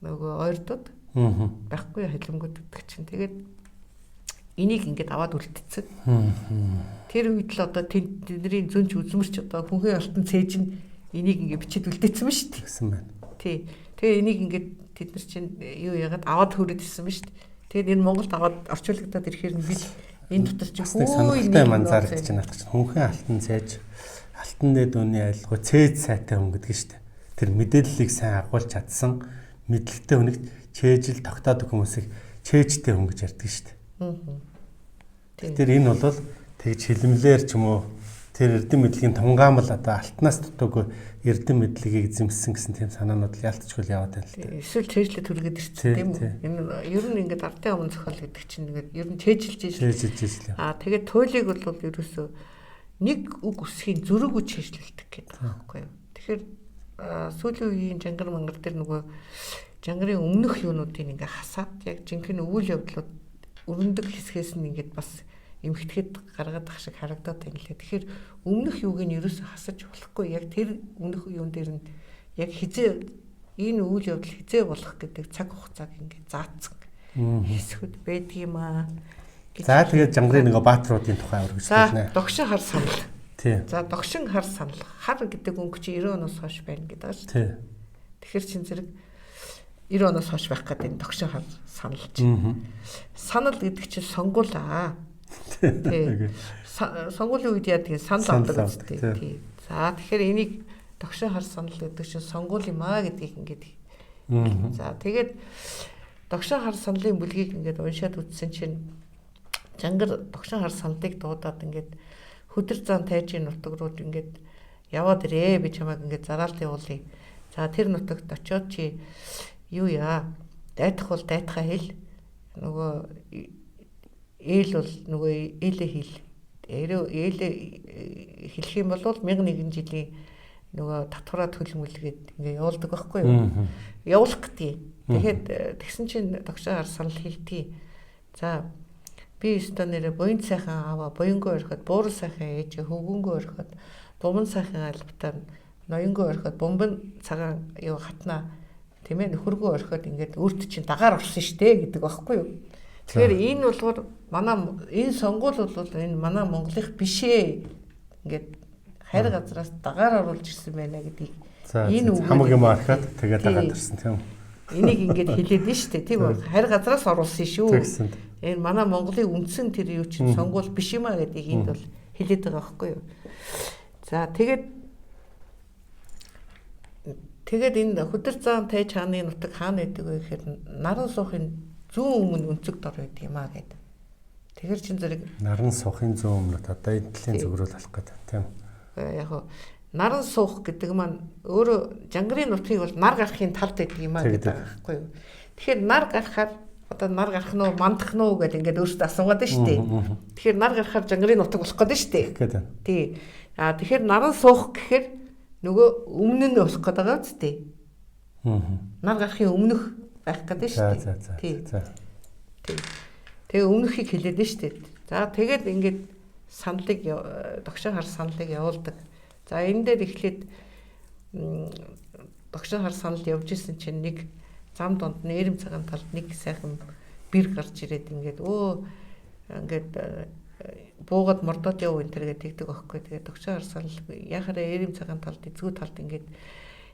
нөгөө ойрдод байхгүй халимгууд гэдэг чинь тэгээд энийг ингээд аваад үлдсэн. Тэр үед л одоо тэдний зөнч үзмэрч одоо хүнхэн алтан цээж нь энийг ингээд бичиж үлдээсэн ба шүү дээ. Тэгсэн байна. Тий. Тэгээ энийг ингээд тэд нар чинь юу яагаад аваад хүрээд ирсэн ба шүү дээ. Тэгээд энэ Монголд аваад орчуулагдаад ирэхээр нь бид энэ дотор чи сонирхолтой мань зарагдаж байна надад чинь хүнхэн алтан цээж алтан дэд үний айлгуу цээж сайтай хүн гэдэг нь шүү дээ. Тэр мэдээллийг сайн агуулж чадсан мэдлэгтэй хүнийгт чэйжил тогтоодог хүмүүсийг чэйжтэй хүн гэж ярьдаг шүү дээ. Тэр энэ бол тэгж хилмлэр ч юм уу тэр эрдэм мэдлэгийн тунгаамал одоо алтнаас дутуугүй эрдэм мэдлэгийг эзэмсэн гэсэн тийм санаанууд л ялцчгүй яваад байна л да. Эсвэл чэйжлээ түргээд ирсэн тийм үү? Энэ ер нь ингээд ардын өмнө зохиол гэдэг чинь ингээд ер нь чэйжилж ийж. Тэгээд туйлыг бол ерөөсөө нэг үг үсгийн зөрүүг чэйжлэлдэг гэдэг байхгүй юу? Тэгэхээр сүүлийн үеийн жангар мангар дээр нөгөө жангарын өмнөх юунуудыг ингээ хасаад яг жинхэнэ үйл явдлууд өрөндөг хэсгээс нь ингээд бас эмхтгэд гаргаад ах шиг харагдаад байна лээ. Тэгэхээр өмнөх юуг нь ерөөсө хасаж болохгүй. Яг тэр өмнөх юун дээр нь яг хизээ энэ үйл явдал хизээ болох гэдэг цаг хугацааг ингээд заацсан хэсгүүд байдгийм аа. За тэгээд жангарын нөгөө баатруудын тухай үргэлжлүүлнэ. За догшин хар санал. Тий. За догшин хар санал. Хар гэдэг өнгө чи 90 оноос хойш байна гэдэг аа шүү. Тий. Тэгэхээр чин зэрэг 90 оноос хойш байх гэдэг энэ догшин хар санал чинь. Санал гэдэг чинь сонгуулаа. Тий. Сонгуулийн үед яа тэгээ санал авдаг үстэй. Тий. За тэгэхээр энийг догшин хар санал гэдэг чинь сонгуул юм аа гэдгийг ингээд За тэгээд догшин хар саналын бүлгийг ингээд уншаад үзсэн чинь Жангар догшин хар саналыг дуудаад ингээд хөдөр зан тайжийн нутагрууд ингээд яваад ирээ би чамайг ингээд зараалт явуулъя. За тэр нутагт очиод чи юу яа? Дайтах бол дайтахаа хэл. Нөгөө ээл бол нөгөө ээлээ хэл. Ээлээ хэлэх юм бол 1001 жилийн нөгөө татвараа төлмөлгээд ингээ явуулдаг байхгүй юу? Явуулах гэдэг. Тэгэхэд тэгсэн чинь догшин хар санал хэлтий. За би өстө нэрэ буян сайхан аваа буянгүй орхиод буурал сайхан ээж хөвгөнгөө орхиод буман сайхан албатаа ноёнгоо орхиод бомбон цагаан юу хатнаа тийм ээ нөхөргөө орхиод ингээд өөрт чинь дагаар орсон штэ гэдэг байхгүй юу? Тэгэхээр энэ болохоор манай энэ сонгуул бол энэ манай Монголынх биш ээ. Ингээд хайр газраас дагаар оруулж ирсэн байна гэдгийг энэ үг хамаг юм арахад тэгээд дагаад ирсэн тийм. Энийг ингээд хэлээд нь штэ тийм үү? Хайр газраас оруулсан шүү. Энэ манай Монголын үндсэн тэр юу чинь сонгуул биш юм а гэдгийг энд бол хэлээд байгаа байхгүй юу? За тэгээд энэ хөдөр зан тайж хааны нутаг хаана байдаг вэ гэхээр наран суухын зүүн өмнө өнцөг дор байдаг юм а гэдэг. Тэгэр чин зэрэг наран суухын зүүн өмнөд одоо эдлийн зөврөл алах гэдэг тийм. Яг наран суух гэдэг маань өөрөө Жангарын нутгийг бол нар гарахын талд байдаг юм а гэдэг байхгүй юу. Тэгэхээр нар гарахаар одоо нар гарах нь уу мандах нь уу гэдэг ингээд өөртөө асуугаад шүү дээ. Тэгэхээр нар гарахаар Жангарын нутаг болох гэдэг шүү дээ. Тий. Тэгэхээр наран суух гэхээр нөгөө өмнө нь болох гэдэг байгаа үстэй. Нар гарахын өмнөх байх гэдэг шүү дээ. Тий. Тэгээ өмнөхийг хэлээд нь шүү дээ. За тэгээд ингээд саналыг догшин хар саналыг явуулдаг. За энэ дээр эхлээд догшин хар санал явж исэн чинь нэг зам донд нээрэм цагаан талд нэг сайхан бэр гарч ирээд ингээд ингээд буугаад мордоод яв энэ төр гэдэг байхгүй. Тэгээд догшин хар санал яхаараа нээрэм цагаан талд эзгүй талд ингээд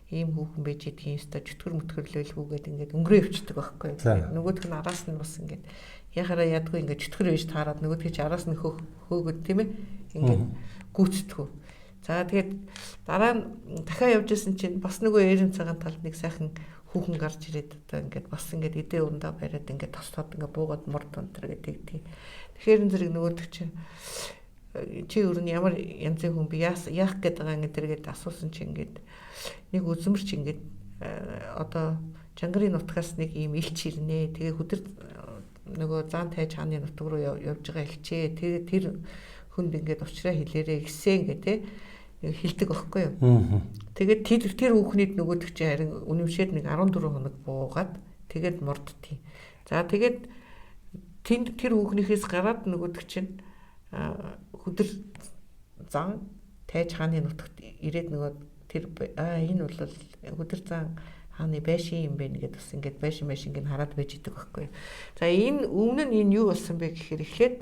ийм хүүхэн байж идэх юм ста чөтгөр мөтгөрлөөлгүйгээд ингээд өнгөрөө явчихдаг байхгүй. Нөгөөх нь араас нь бас ингээд яхаараа ядгүй ингээд чөтгөр байж таарад нөгөөх чи араас нь хөөгд тийм ээ ингээд гүйцэтгэв. За тэгээд дараа нь дахиад явж исэн чинь бас нөгөө нээрэм цагаан талд нэг сайхан хүүхэн гарч ирээд одоо ингээд бас ингээд эдээ ундаа бариад ингээд тослоод ингээд буугаад морд өнтер гэдэг тийм. Тэгэхээр энэ зэрэг нөгөөдөг чинь чи өөр нь ямар янзын хүн би яах гээд байгаа ингээд тэргээд асуусан чи ингээд нэг үзмэрч ингээд одоо Жангарын нутгаас нэг ийм илч ирнэ. Тэгээ хөдөр нөгөө зан тайж хааны нутг руу явж байгаа илчээ. Тэгээ тэр хүнд ингээд уучраа хэлээрээ гисэн ингээд те хэлдэг байхгүй юу. Тэгээд тэр хүүхнийд нөгөөдөг чи харин үнэмшээд нэг 14 хоног буугаад тэгээд мордтыг. За тэгээд тэр хүүхнийхээс гараад нөгөөдөг чинь хөдөр зан тайж хааны нутагт ирээд нөгөө тэр энэ бол хөдөр зан хааны байшин юм байна гэдээ бас ингээд байшин ингээд хараад байж идэг байхгүй юу. За энэ өмнө нь энэ юу болсон бэ гэхээр эхлээд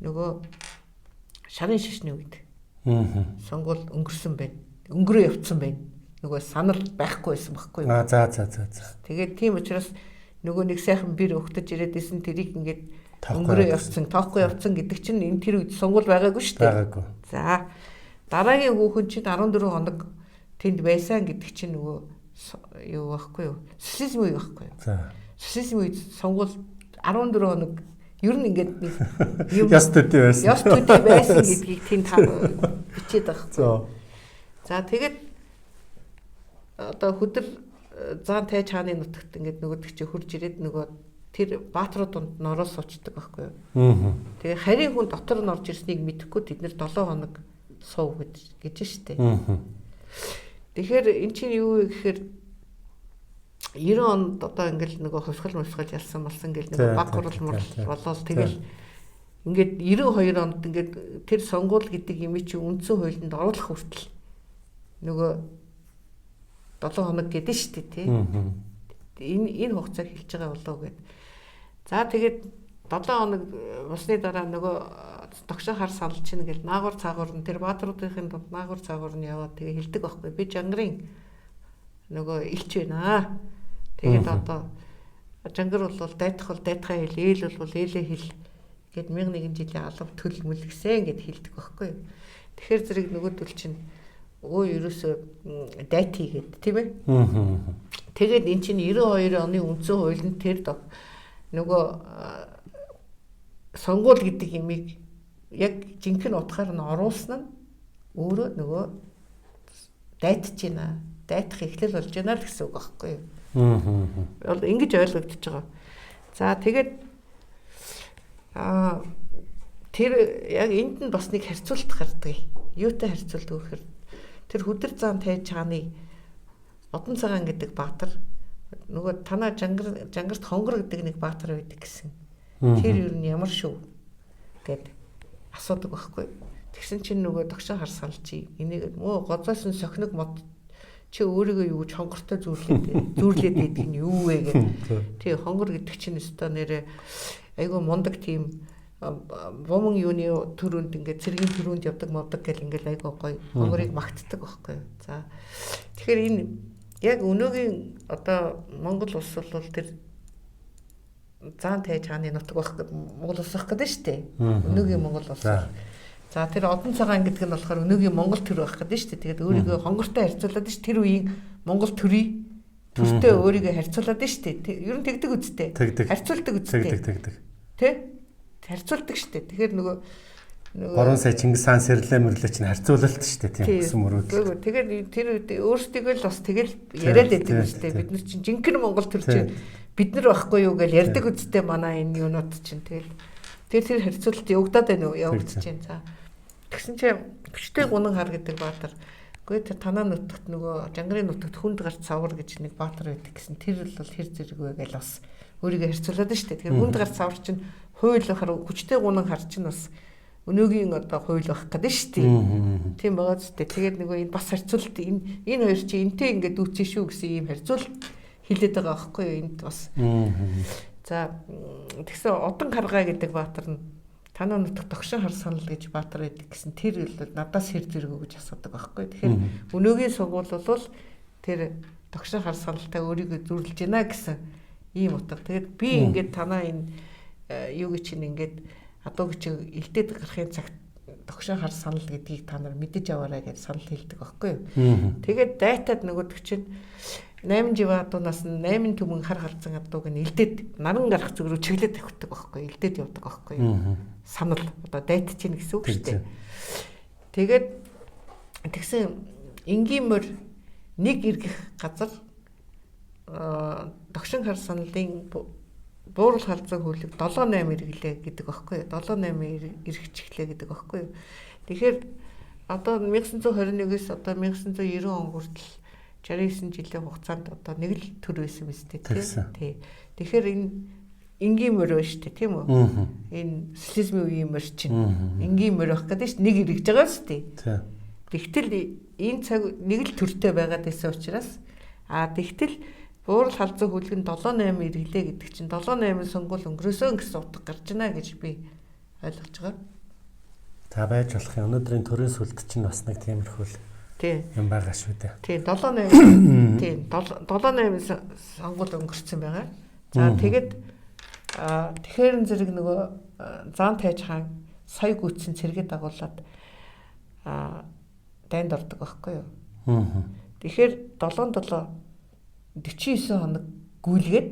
нөгөө шарын шишний үед сонгуул өнгөрсөн байна. Өнгөрөө явцсан байна. Нөгөө санал байхгүй байсан байхгүй юу? За. Тэгээд тийм учраас нөгөө нэг сайхан бэр өгтөж ирээд исэн тэрийг ингээд өнгөрөө явцсан, тоохгүй явцсан гэдэг чинь энэ тэр үед сонгуул байгаагүй шүү дээ. Байгаагүй. За дараагийн хүүхэн чинь 14 хоног тэнд байсан гэдэг чинь нөгөө юу байхгүй юу? Социализм үе байхгүй юу? За. Социализм үед сонгуул 14 хоног ер нь ингээд юм яс төдий байсан гэдгийг тэнд бичээд байгаа. За тэгээд одоо хөдөр зан тайж хааны нутагт ингээд нөгөөдөг чи хурж ирээд нөгөө тэр баатрууд донд нороос суучдаг байхгүй юу. Тэгээ харийн хүн дотор нь орж ирснийг мэдэхгүй тэд нэр 7 хоног суув гэж штэ. Тэгэхээр эн чинь юу вэ гэхээр 90 онд одоо ингээл нөгөө хувьсгал ялсан болсон гэл нөгөө баг хурал болоод тэгэл ингээд 92 онд ингээд тэр сонгуул гэдэг юм чи үндсэн хуулинд оруулах хүртэл нөгөө 7 хоног гэдэг нь шүү дээ тий. Энэ хугацааг хэлж байгаа болоо гэд. За тэгээд 7 хоног болсны дараа нөгөө догшин хар санал чинь ингээл наагур цаагур нь тэр баатруудын дунд наагур цаагур нь яваад тэгээ хэлдэг байхгүй би Жангарын нөгөө илч байна. Тэгээд одоо Жангар бол дайтах бол дайтхаа хэл, ээл бол ээлээ хэл гэд 1001 жилийн алав төл мөлгсөн гэд хэлдэг байхгүй юу. Тэгэхээр зэрэг нөгөөдөл чинь ерөөсөө дайт хийгээд тийм ээ. Тэгээд эн чинь 92 оны үндсэн хуулинд тэр нөгөө сонгуул гэдэг юмыг яг жинхэнэ утгаар нь оруулсан нь өөрөө нөгөө дайтж байна. Дайтах эхлэл болж байна л гэсэн үг байхгүй юу? Бол ингэж ойлгогдож байгаа. За тэгээд тэр яг энд нь бас нэг харьцуулт гардаг. Юутай харьцуулт өгөхөр тэр хүдэр зам тайж хааны Одон цагаан гэдэг баатар нөгөө танаа жангарт хонгор гэдэг нэг баатар байдаг гэсэн. Тэр юу нь ямар шүү гэд асуудаг байхгүй. Тэгсэн чинь нөгөө догшин хар салжи энийг мөө гозоосон сохиног мод чи өөрийгөө юу хонгортой зүүрлээд байдаг нь юу вэ гэдэг. Тий хонгор гэдэг чинь өстой нэрэ айгүй мундаг тийм бомон юуны төрөнд ингээд цэргийн төрөнд явдаг мовдаг гэл ингээд айгүй гоё хонгорыг магтдаг байхгүй. За тэгэхээр энэ яг өнөөгийн одоо Монгол улс бол тэр заан тайж хааны нутаг байх Монгол улс байх гэдэг нь шүү дээ. Өнөөгийн Монгол улс. За тэр Одон цагаан гэдэг нь болохоор өнөөгийн Монгол төр байх гэдэг нь шүү дээ. Тэгээд өөрийгөө хонгортой харьцуулаад шүү. Тэр үеийн Монгол төртэй өөрийгөө харьцуулаад шүү дээ. Ер нь тэгдэг үстэй. Харьцуулдаг үстэй. Тэ? Харьцуулдаг шүү дээ. Тэгэхээр нөгөө 3 сая Чингис хаан сэрлээ мэрлээ чинь харьцуулалт шүү дээ. Тийм гэсэн мөрөөдөл. Тэгээд тэр өөрсдөө л бас тэгэл яриад байдаг үстэй. Бид нар чинь жинхэнэ Монгол төр чинь бид нар байхгүй юу гэж ярьдаг үстэй манай энэ юунууд чинь тэгэл тэр харьцуулалт явагдаад байна уу? Явагдаж байна. За тэгсэн чинь хүчтэй гунан хар гэдэг баатар. Гэхдээ тэр танаа нутагт нөгөө жангарын нутагт хүнд гарч савар гэж нэг баатар байдаг гэсэн. Тэр бол хэр зэрэг вэ гэж бас өөрийгөө харьцуулаад шүү дээ. Тэгэхээр хүнд гарч савар чинь хууль хар хүчтэй гунан хар чинь бас өнөөгийн одоо хууль байх гэдэг шүү дээ. Тийм байгаа зү. Тэгээд нөгөө энэ бас харьцуулалт энэ хоёр чи энтэй ингээд дүүцэн шүү гэсэн ийм харьцуулалт хилээд байгаа байхгүй юу? Энд бас. За тэгсэн Одон харгаа гэдэг баатар нь танаа нутагт догшин хар санал гэж баатар байдаг гэсэн. Тэр бол надаас хэр зэрэг гэж асуудаг байхгүй. Тэгэхээр өнөөгийн сургууль бол тэр догшин хар саналтай өөрийгөө зүрлж байна гэсэн ийм утга. Тэгээд би ингээд танаа энэ юу гэж чинь ингээд адуу гэж илдээд гарахын цагт догшин хар санал гэдгийг та нар мэдэж аваарай гэж санал хэлдэг байхгүй юу. Тэгээд дайтад нөгөөдөг чинь 8 жив адуунаас 8 түмэн хар халзан адууг нь илдээд наран гарах зүг рүү чиглээд тавьдаг байхгүй юу. Илдээд явдаг байхгүй юу. Санал одоо дайт чинь гэсэн үг шүү дээ. Тэгээд тэгсэн энгийн мөр нэг эргэх газар догшин хар саналын буурал халзан хөлөг 7-8 эргэлээ гэдэг байхгүй юу. 7-8 эргэчихлээ гэдэг байхгүй юу. Тэгэхээр одоо 1921-с одоо 1990 он хүртэл 69 жилийн хугацаанд одоо нэг л төр байсан биз дээ тий. Тэгэхээр энэ энгийн мөрөө шүү дээ тийм үү? Энэ социализмын үеийн мөр чинь энгийн мөр байх гэдэг шүү. Нэг эргэж байгаа шүү дээ. Тэгтэл энэ цаг нэг л төртэй байгаад байсан учраас тэгтэл буурал халзан хөлгөн 7-8 эргэлээ гэдэг чинь 7-8 сонгуул өнгөрөөсөө гэсэн утга гарч байна гэж би ойлгож байгаа. За байж болох юм. Өнөөдрийн төрийн сүлд чинь бас нэг тиймэрхүү юм байгаа шүү дээ. Тийм 7-8 тийм 7-8 сонгуул өнгөрсөн байгаа. За тэгээд тэгэхээр зэрэг нөгөө заан тайж хаан сая гүйтсэн цэргээ дагуулад дайнд ордог байхгүй юу? Тэгэхээр 7-7 49 хоног гүйлгээд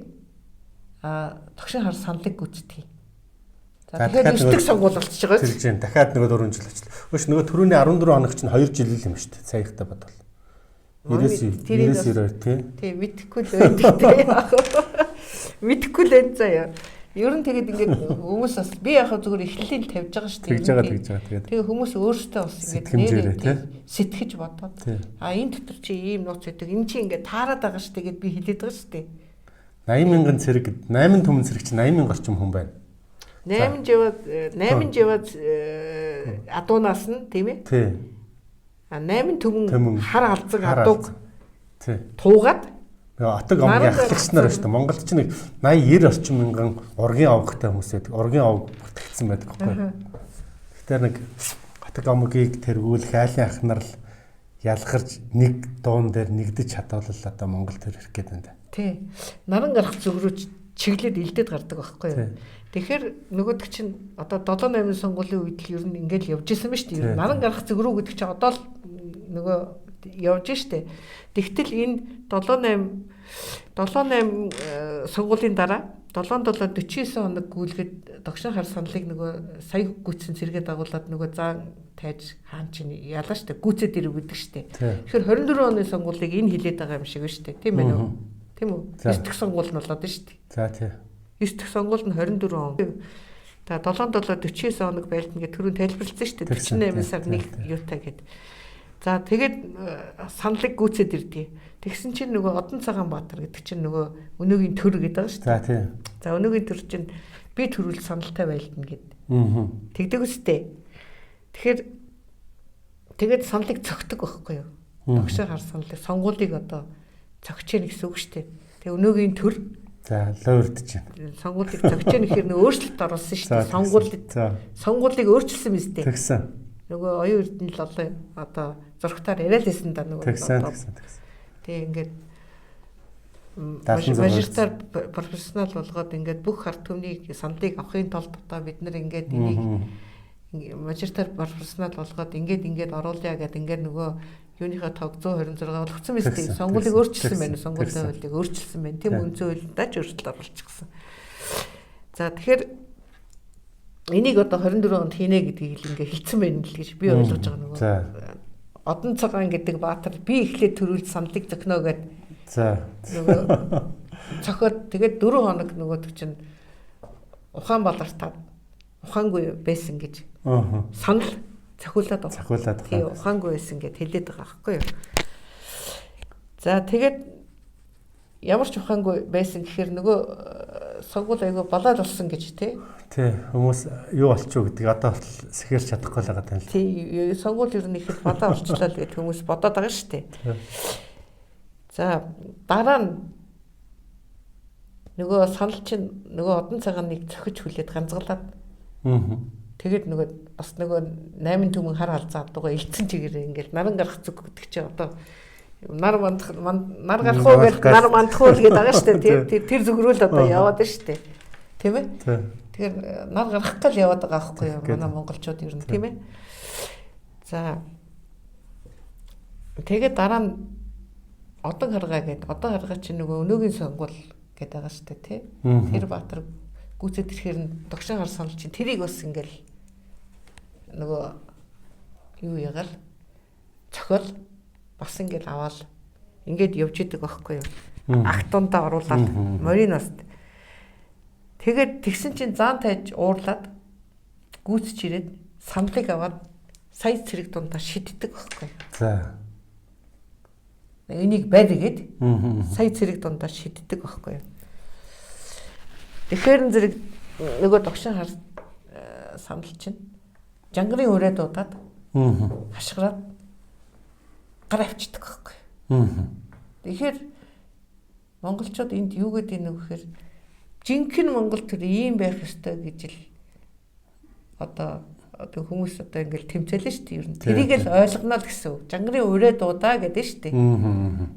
догшин хар саналыг гүйцэтгэе. За тэгэхээр 9 дэх сонгуул болчихж байгаа тийм. Тэгж дахиад нөгөө 4 жил очлоо. Өш нөгөө түрүүний 14 хоног чинь 2 жил юм шүү дээ. Саяхтай бодвол. 99 тийм. Тийм мэдхгүй л байдаг. Мэдхгүй л энэ заяа. Ер нь тэгээд ингээд хүмүүс бас би яхаа зүгээр эхлэлийн тавьж байгаа шүү дээ. Тэгж байгаа. Тэгээ хүмүүс өөрсдөө бас ингээд сэтгэж бодоод энэ дотор чи ийм нууц өгдөг. Энэ чи ингээд таарад байгаа шүү дээ гэд би хэлээд байгаа шүү дээ. 80,000 цэрэг 8 түмэн цэрэг чи 80,000 орчим хүн байна. 8 живад адуунаас нь тийм ээ. Тий. 8 түмэн хар алзаг адууг туугаад Атаг омгийн ахлагч нар шүү дээ. Монголд ч нэг 80-90 орчим мянган ургийн овгтой хүмүүс байдаг. Ургийн овг бүртгэгдсэн байдаг байхгүй. Тэгэхээр нэг атаг омгийг тэргүүл хайлын ах нар л ялгарч нэг дуун дээр нэгдэж чадвал одоо Монгол төр ирэх гээд байна. Тий. Наран гарах зүг рүү чиглээд илдээд гардаг байхгүй юу? Тэгэхээр нөгөөдөг чинь одоо 7-8 сонгуулийн үед л ер нь ингээл явж исэн ба шүү дээ. Наран гарах зүг рүү гэдэг чинь одоо л нөгөө явж штэ. Тэгтэл энэ 7-8 78 сургуулийн дараа 77-49 хоног гүйлгээд догшин хар саналыг нөгөө сая гүйтсэн зэрэгээ дагуулад нөгөө заан тайж хаан чинь ялаа штэ гүцэд ирв гэдэг штэ. Тэгэхээр 24 оны сонгуулийг энэ хилээд байгаа юм шиг байна штэ. Тийм ээ үү? Тийм үү? 9 дэх сонгуул нь болоод штэ. За тий. 9 дэх сонгуул нь 24 он. За 77-49 хоног байлдана гэж түрүүн тайлбарласан штэ. 48 сар 1 юутай гэд. За тэгээд саналыг гүцэд ирдээ. Тэгсэн чинь нөгөө Одон Цагаан Баатар гэдэг чинь нөгөө өнөөгийн төр гэдэг байгаа шүү дээ. За тий. За өнөөгийн төр чинь би төрүүл саналтай байлдана гэд. Тэгдэг үстэй. Тэгээд саналыг цогтөг байхгүй юу? Догшин хар саналыг сонгуулийг одоо цогчээн гэсэн үг шүү дээ. Тэгээ өнөөгийн төр за луурдж байна. Сонгуулийг цогчээн гэхээр нөгөө өөрчлөлт оруулсан шүү дээ. Сонгуулийг өөрчилсөн биз дээ. Тэгсэн. Нөгөө оюун эрдэнэ л одоо зургатаар яриад байсан да нөгөө. Тэгсэн. Тэгээ ингээд мажистар профессионал болгоод ингээд бүх ард түмний саналыг авахын тулд одоо бид нар ингээд энийг мажистар профессионал болгоод ингээд оруулъя гэдэг ингээд нөгөө юуныхаа тог 126 болгоцсон мэт тийм сонгуулийг өөрчилсөн байна. Сонгуулийн хуулийг өөрчилсөн байна. Тийм үндсэн хуулиудаа ч өөрчлөлт оруулчихсан. За тэгэхээр энийг одоо 24 онд хийнэ гэдгийг л ингээд хэлсэн байна л гэж би ойлгож байгаа нөгөө. Одон Цагаан гэдэг Баатар би эхлээд төрүүлж саналыг зөхнөө гэд. За. Цохоод тэгээд 4 хоног нөгөө чинь Ухаанбаатартаа ухаангүй байсан гэж. Санал цохиулаад байгаа. Тий, ухаангүй байсан гэд хэлээд байгаа байхгүй юу. За тэгээд ямар ч ухаангүй байсан гэхээр нөгөө сонгуул айгүй болоод болсон гэж тий. Тий, хүмүүс юу болчихоо гэдэг одоо сэхэрч чадахгүй л байгаа тань. Тий, сонгуул ер нь ихэд болоо болчлаа л гэдэг хүмүүс бодоод байгаа шүү дээ. За, дараа нь нөгөө санал чинь нөгөө Одон Цагааныг цохиж хүлээд ганцгалаад. Тэгээд нөгөө бас нөгөө 8 түмэн хар халзаад дугаа элцэн чигээр ингээл наран гарах зүг гэдэг чи одоо нар гарах уу гэж нар мандах уу гэдэг байгаа шүү дээ. Тэр зүгрүүл одоо яваад байна шүү дээ. Тийм ээ? Тэгэхээр нар гарах гал яваад байгаа байхгүй юу? Манай монголчууд ер нь тийм ээ. За. Тэгээд дараа нь Одон харгаа гэдэг. Одон харгаа чинь нөгөө өнөөгийн сонгуул гэдэг байгаа шүү дээ, тий. Тэр Баатар гүцэд ирэхээр нь догшин хар санал чинь тэрийг бас ингээл нөгөө юу ягаал цохол бас ингээл аваад ингээд явж идэг байхгүй юу? Актундаа оруулаад Мориност. Тэгээд тэгсэн чинь заан тайж уурлаад гүйцэж ирээд саналыг аваад сая цэрэг дундаа шиддэг байхгүй юу? За. Энийг барьгээд сая цэрэг дундаа шиддэг байхгүй юу? Тэгэхээр зэрэг нөгөө догшин хар санал чинь жангарын өрөө дуудаад хашгираад гар авчдаг байхгүй юу? Тэгэхээр монголчууд энд юу гэдэг нь вэ гэхээр жинхэнэ монгол төр ийм байх ёстой гэж л одоо хүмүүс одоо ингээл тэмцээлэн шүү дээ ер нь. Тэрийг л ойлгоно л гэсэн үг. Жангарын өрөө дуудаа гэдэг шүү дээ.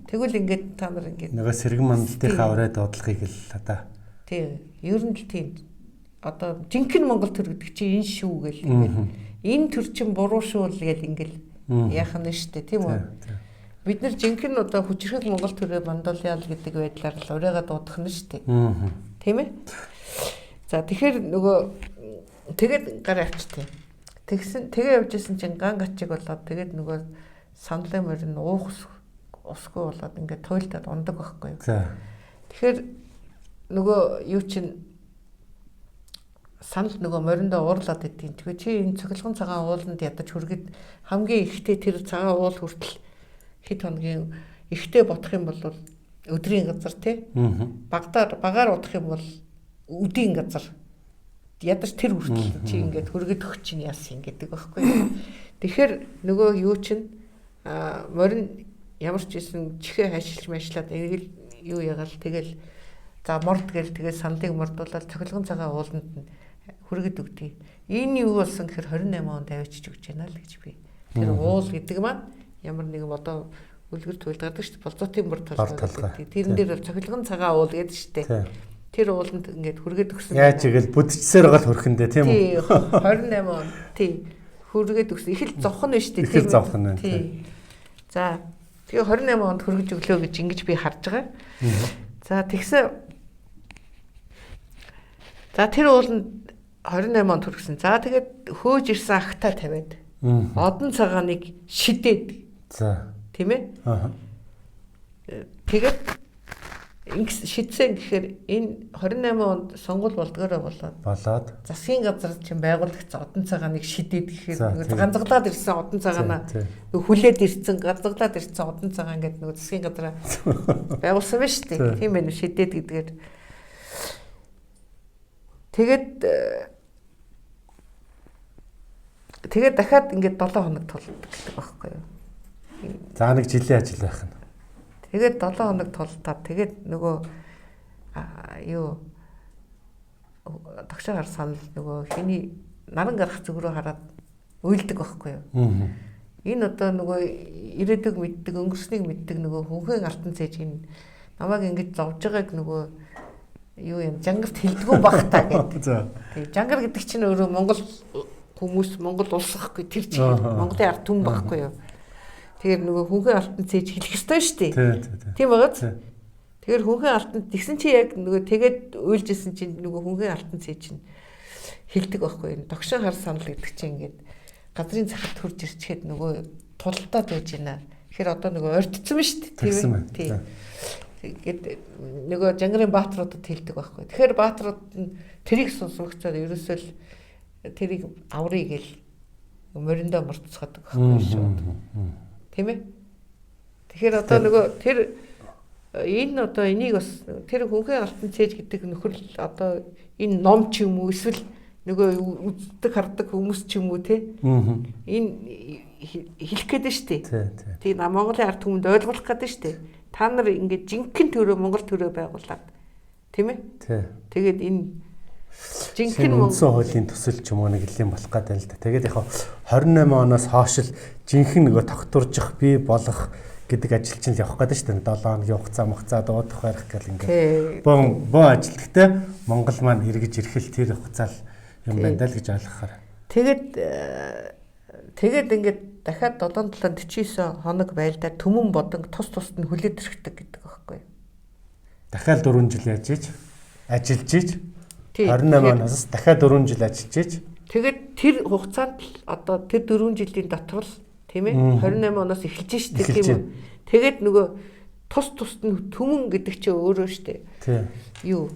Тэгвэл ингээд та нар ингээд нөгөө сэргэн мандалтынхаа өрөө дуудлагыг л одоо тий ер нь л тийм одоо жинхэнэ монгол төр гэдэг чинь энэ шүү гэл ингээд энэ төр чинь буруу шүү л гэл ингээл яах нь шүү дээ тийм үү? Бид нар жинхэнэ одоо хүчрхэг монгол төрөө мандуулъя л гэдэг байдлаар л өрөөгөө дуудах нь шүү дээ. Тийм ээ? За тэгэхээр нөгөө тэгээд гар авчтээ. Тэгээ явж исэн чинь ган гачиг болоод тэгээд нөгөө саналын морин уух усгүй болоод ингээд туйлдаад ундаг байхгүй юу. Тэгэхээр нөгөө юу чинь санал нөгөө мориндоо уурлаад идэв. Тэгээ чи энэ цохилгон цагаан ууланд ядаж хүргээд хамгийн ихтэй тэр цагаан уул хүртэл хэд хоногийн ихтэй бодох юм бол өдрийн газар тий. Багаар удах юм бол үдийн газар. Ядаж тэр хүртэл чи ингээд хөргөд өгч чинь яасан гэдэг байхгүй юу. Тэгэхээр нөгөө юу чинь морин ямар ч байсан чихээ хайшилж мэшлаад юу ягаал тэгэл за морд гэл тэгээ саналыг мордуулаад цохилгон цагаан ууланд нь хөргөд өгдөг. Энэ юу болсон гэхээр 28 онд авчиж өгч яана л гэж би. Тэр уул гэдэг маань ямар нэгэн одоо үлгэр туйлгардаг шүү дээ. Болзоотын бүр толгой. Тэрэн дээр бол цохилгон цагаан уул гэдэг шүү дээ. Тэр ууланд ингээд хүргээд өгсөн. Яаж игэл бүдчихсээр байгаа л хөрхөндөө тийм үү? Тий 28 он. Тий хүргээд өгсөн. Их л зовхон нь шүү дээ. Их л зовхон байна. Тий. За Тэгээ 28 онд хөргөж өглөө гэж ингэж би харж байгаа. За тэгсэн. За тэр ууланд 28 онд хүрсэн. За тэгээд хөөж ирсэн ахтаа тавиад. Одон цагааныг шидээд. За. Тийм ээ? Аа. Тэгээд ингэс шидсэн гэхээр энэ 28 онд сонгуул болдгоороо болоод засгийн газар чинь байгуулагдсан одон цагааныг шидээд гэхээр нөгөө ганцглаад ирсэн одон цагаанаа нөгөө хүлээд ирсэн ганцглаад ирсэн одон цагаан гэдэг нөгөө засгийн газараа байгуулсан байна шүү дээ. Тийм байх шидээд гэдгээр. Тэгээд дахиад ингээд 7 хоног толдог гэдэг байхгүй юу? За нэг жилийн ажил байх нь. Тэгээд 7 хоног толдаад тэгээд нөгөө юу тогшоо гар санал нөгөө хиний наран гарах зүг рүү хараад уйлдаг байхгүй юу? Энэ одоо нөгөө ирээдүг мэддэг, өнгөрснийг мэддэг нөгөө хүнхэн алтан цээж энэ намайг ингэж зовж байгааг нөгөө юу юм жангарт хилдэггүй баг та гэдэг. Тэгээ жангар гэдэг чинь өөрөө Монгол хүмүүс Монгол улс ахгүй тэр чинь Монголын ард түмэн байхгүй юу? Тэгэхээр нөгөө хүнхэн алтан цээж хэлэх ёстой шүү дээ. Тийм байгааз. Тэгэхээр хүнхэн алтан тэгсэн чи яг нөгөө тэгээд уйлжсэн чинь нөгөө хүнхэн алтан цээж чинь хэлдэг байхгүй юу? Тогшин хар санал гэдэг чинь ингээд газрын захад хурж ирчихэд нөгөө тултаад байж байна. Тэгэхээр одоо нөгөө ойртцсан шүү дээ. Тийм. Тэгээд нөгөө жангарын баатруудад хэлдэг байхгүй. Тэгэхээр баатрууд нь тэрийг сонсогцоод ерөөсөө л тэрийг аврыг гэл мориндоо мурцгаад байхгүй шүү. Тийм ээ. Тэгэхээр одоо нөгөө тэр энэ одоо энийг бас тэр хүнхэн алтан цээж гэдэг нөхөр одоо энэ ном ч юм уу эсвэл нөгөө үздэг хардаг хүмүүс ч юм уу те энэ хэлэх гээд нь штэ. Тийм Монголын ард түмэнд ойлгуулах гээд нь штэ. Та нар ингээд жинхэнэ төрөө Монгол төрөө байгуулад тийм ээ. Тэгээд энэ жинхэнэ Монгол хуулийн төсөл ч юм уу нэг нэлийн болох гэдэг л да. Тэгээд яг 28 оноос хойш л жинхэнэ нөгөө тогтворжих бий болох гэдэг ажил чинь явах гэдэг шүү дээ. 7 хоногийн хугацаа мөхцаа дуудах байх гэл ингээд. Боо ажил. Гэхдээ Монгол маань эргэж ирэх тэр хугацаа юм байна даа л гэж ойлгохоор. Тэгээд ингээд дахиад 7-49 хоног байлдаа төмөн бодог тус тусд нь хүлээд ирхдэг гэдэг байхгүй юу? Дахиад 4 жил ажиллаж иж 28 оноос дахиад 4 жил ажиллаж иж тэгээд тэр хугацаанд одоо тэр 4 жилийн дотор л тийм ээ 28 оноос эхэлж штэ тийм үү? Тэгээд нөгөө тусд нь төмөн гэдэг чинь өөрөө штэ. Тийм. Юу?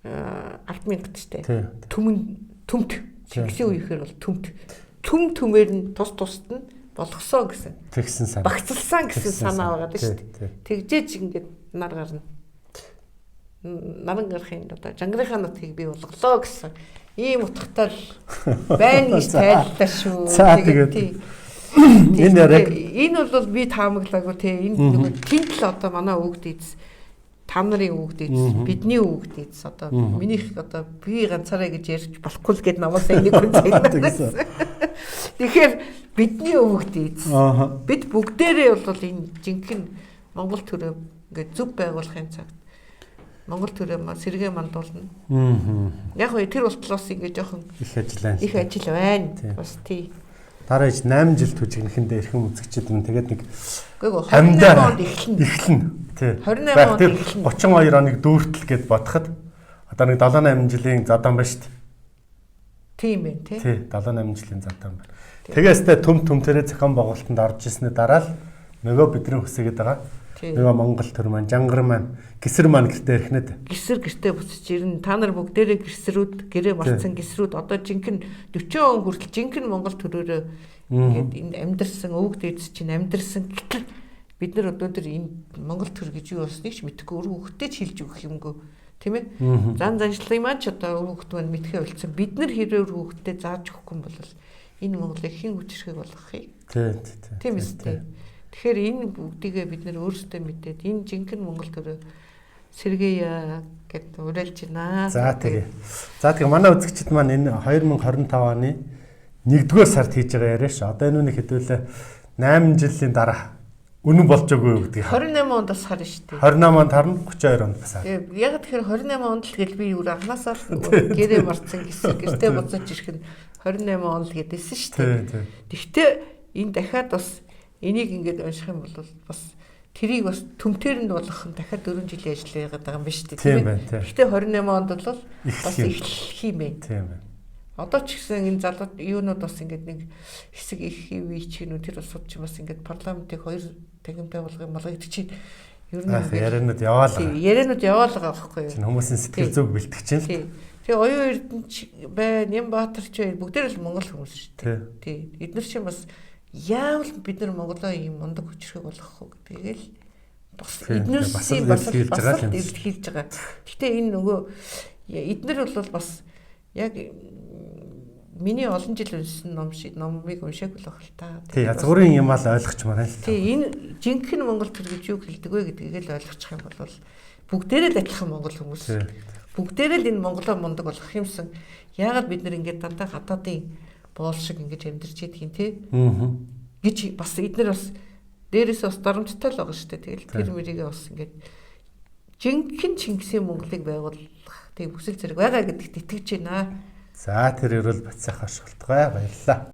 100000 штэ. Төмт. Чингисийн үехээр бол төмт. Төмээр нь тусд нь болгосон гэсэн. Тэгсэн санаа. Багцлсан гэсэн санаа байгаа шүү дээ. Тэгжээж ингээд нар гарна. Наран гарахын одоо жангирынхаа нутгийг бий болголоо гэсэн. Ийм утгатай байна гэж тайллаа шүү. Тэгээд энэ бол би таамаглаагүй те энэ нөгөө тэнт л одоо манай өвгд ийц та нарын өвгд ийц бидний өвгд ийц одоо минийх одоо би ганцаараа гэж ярьж болохгүй л гэд намаас энийг үнцээ. Тэгэхээр бидний өвгд ийц бид бүгдээрээ бол энэ жинхэнэ Монгол төрөө ингээд зөв байгуулахын цагт Монгол төрөө сэргээ мандуулна. Яг үе тэр болтлоос ингээд жоохон их ажил байна. Бас тий. Дараа иж 8 жил түжигнэхэндээ эрхэм үзэгчид нь тэгээд нэг 28 онд эхэлнэ. Тий. 28 онд эхэлнэ. 32 оныг дүүртэл гэд бодоход одоо нэг 78 жилийн задан байна шүү дээ. Тийм байх тий. Тий, 78 жилийн задан байна. Тэгээстэй төмтөрөө зохион байгуулалтанд орж ирсний дараа л нөгөө бидний хүсэгээд байгаа. Нөгөө Монгол төр маань, жангар маань, гисэр маань гэртээ ирэхнэд. Гисэр гэртээ буцаж ирнэ. Та нар бүгдээрээ гисрүүд, гэрээ марцсан гисрүүд одоо жинхэнэ 40 он хүртэл жинхэнэ Монгол төрөөрөө ингээд энэ амьдэрсэн өвөг дээдс чинь амьдэрсэн гэтэл бид нар өнөөдөр энэ Монгол төр гэж юу болсныг ч мэдэхгүй өр хөвгтэй ч хэлж өгөх юмгүй. Тийм ээ? Зан заншлын маань ч одоо өр хөвгт маань мэдхээ болцсон. Бид нар хэрвээ өр хөвгтөө зааж өгөхгүй юм бол энэ Монголыг хэн хүчрхэг болгохыг. Тийм ээ. Тэгэхээр энэ бүгдийгээ бид нэр өөрсдөө мэдээд энэ жинхэнэ Монгол төрөө сэргээе гэд уриалж байна. За тэгээ манай үзэгчид маань энэ 2025 оны 1-р сард хийж байгаа яриа ш. Одоо энэ үнийг хэдүүлээ 8 жилийн дараа үнэн болж байгаагүй юу гэдгийг 28 онд бас харна шүү дээ. 28 онд харна, 32 онд бас харна. Яг тэгэхээр 28 онд л гэл би өөр анханасаа гэрээ марцсан гэртээ буцаж ирэх нь 28 онд л гэдээсэн шүү дээ. Тэгвэл энэ дахиад бас энийг ингээд унших юм бол бас тэрийг бас төмтөр нь болох нь дахиад 4 жилийн ажил яагаад байгаа юм биш үү? Тийм байна. Гэхдээ 28 онд бол бас Эхлэх эхлэх юм байна. Тийм байна. Одоо ч гэсэн энэ залууд юунууд бас ингээд нэг хэсэг их вичнүүд тэр бас судч бас ингээд парламентыг 2 тагимтай болгох юм болгох чинь ер нь ярианууд яваалаа. Ярианууд яваалгаа байхгүй юу? Чин хүмүүсийн сэтгэл зүг бэлтгэж чинь л. Тэгээ оюун эрдэнэч бай, Нямбаатар ч бай бүгдээр л монгол хүмүүс шүү дээ. Тий. Эдгээр чинь бас яавал бид нар Монголоо ийм мундаг хүчрхэг болгох уу гэдгээл бас эднэрийн бас илэрхийлж байгаа. Гэхдээ энэ нөгөө эднэр бол бас яг миний олон жил уншсан номыг уншаагүй л байх л та. Тий, язгуурын юм аа ойлгочмаар л. Тий, энэ жинхэнэ монгол төр гэж юу хэлдэг вэ гэдгийг л ойлгочих юм бол бүгдээрээ л адилхан монгол хүмүүс. Бүгдээрээ л энэ Монголоо мундаг болгох юмсан. Яагаад бид нэр ингээд дандаа гадаадын боол шиг ингэж амьдарч идэх юм те? Аа. Гэж бас эдгээр бас дээрээс бас дарамттай л байгаа шүү дээ. Тэгэл тэр мөрийгээ бас ингээд жинхэнэ Чингисийн Монголыг байгуулах тийм бүсэл зэрэг байгаа гэдэгт итгэж байна. За тэр өрөөл бацсах ашиглалтгай баярлалаа.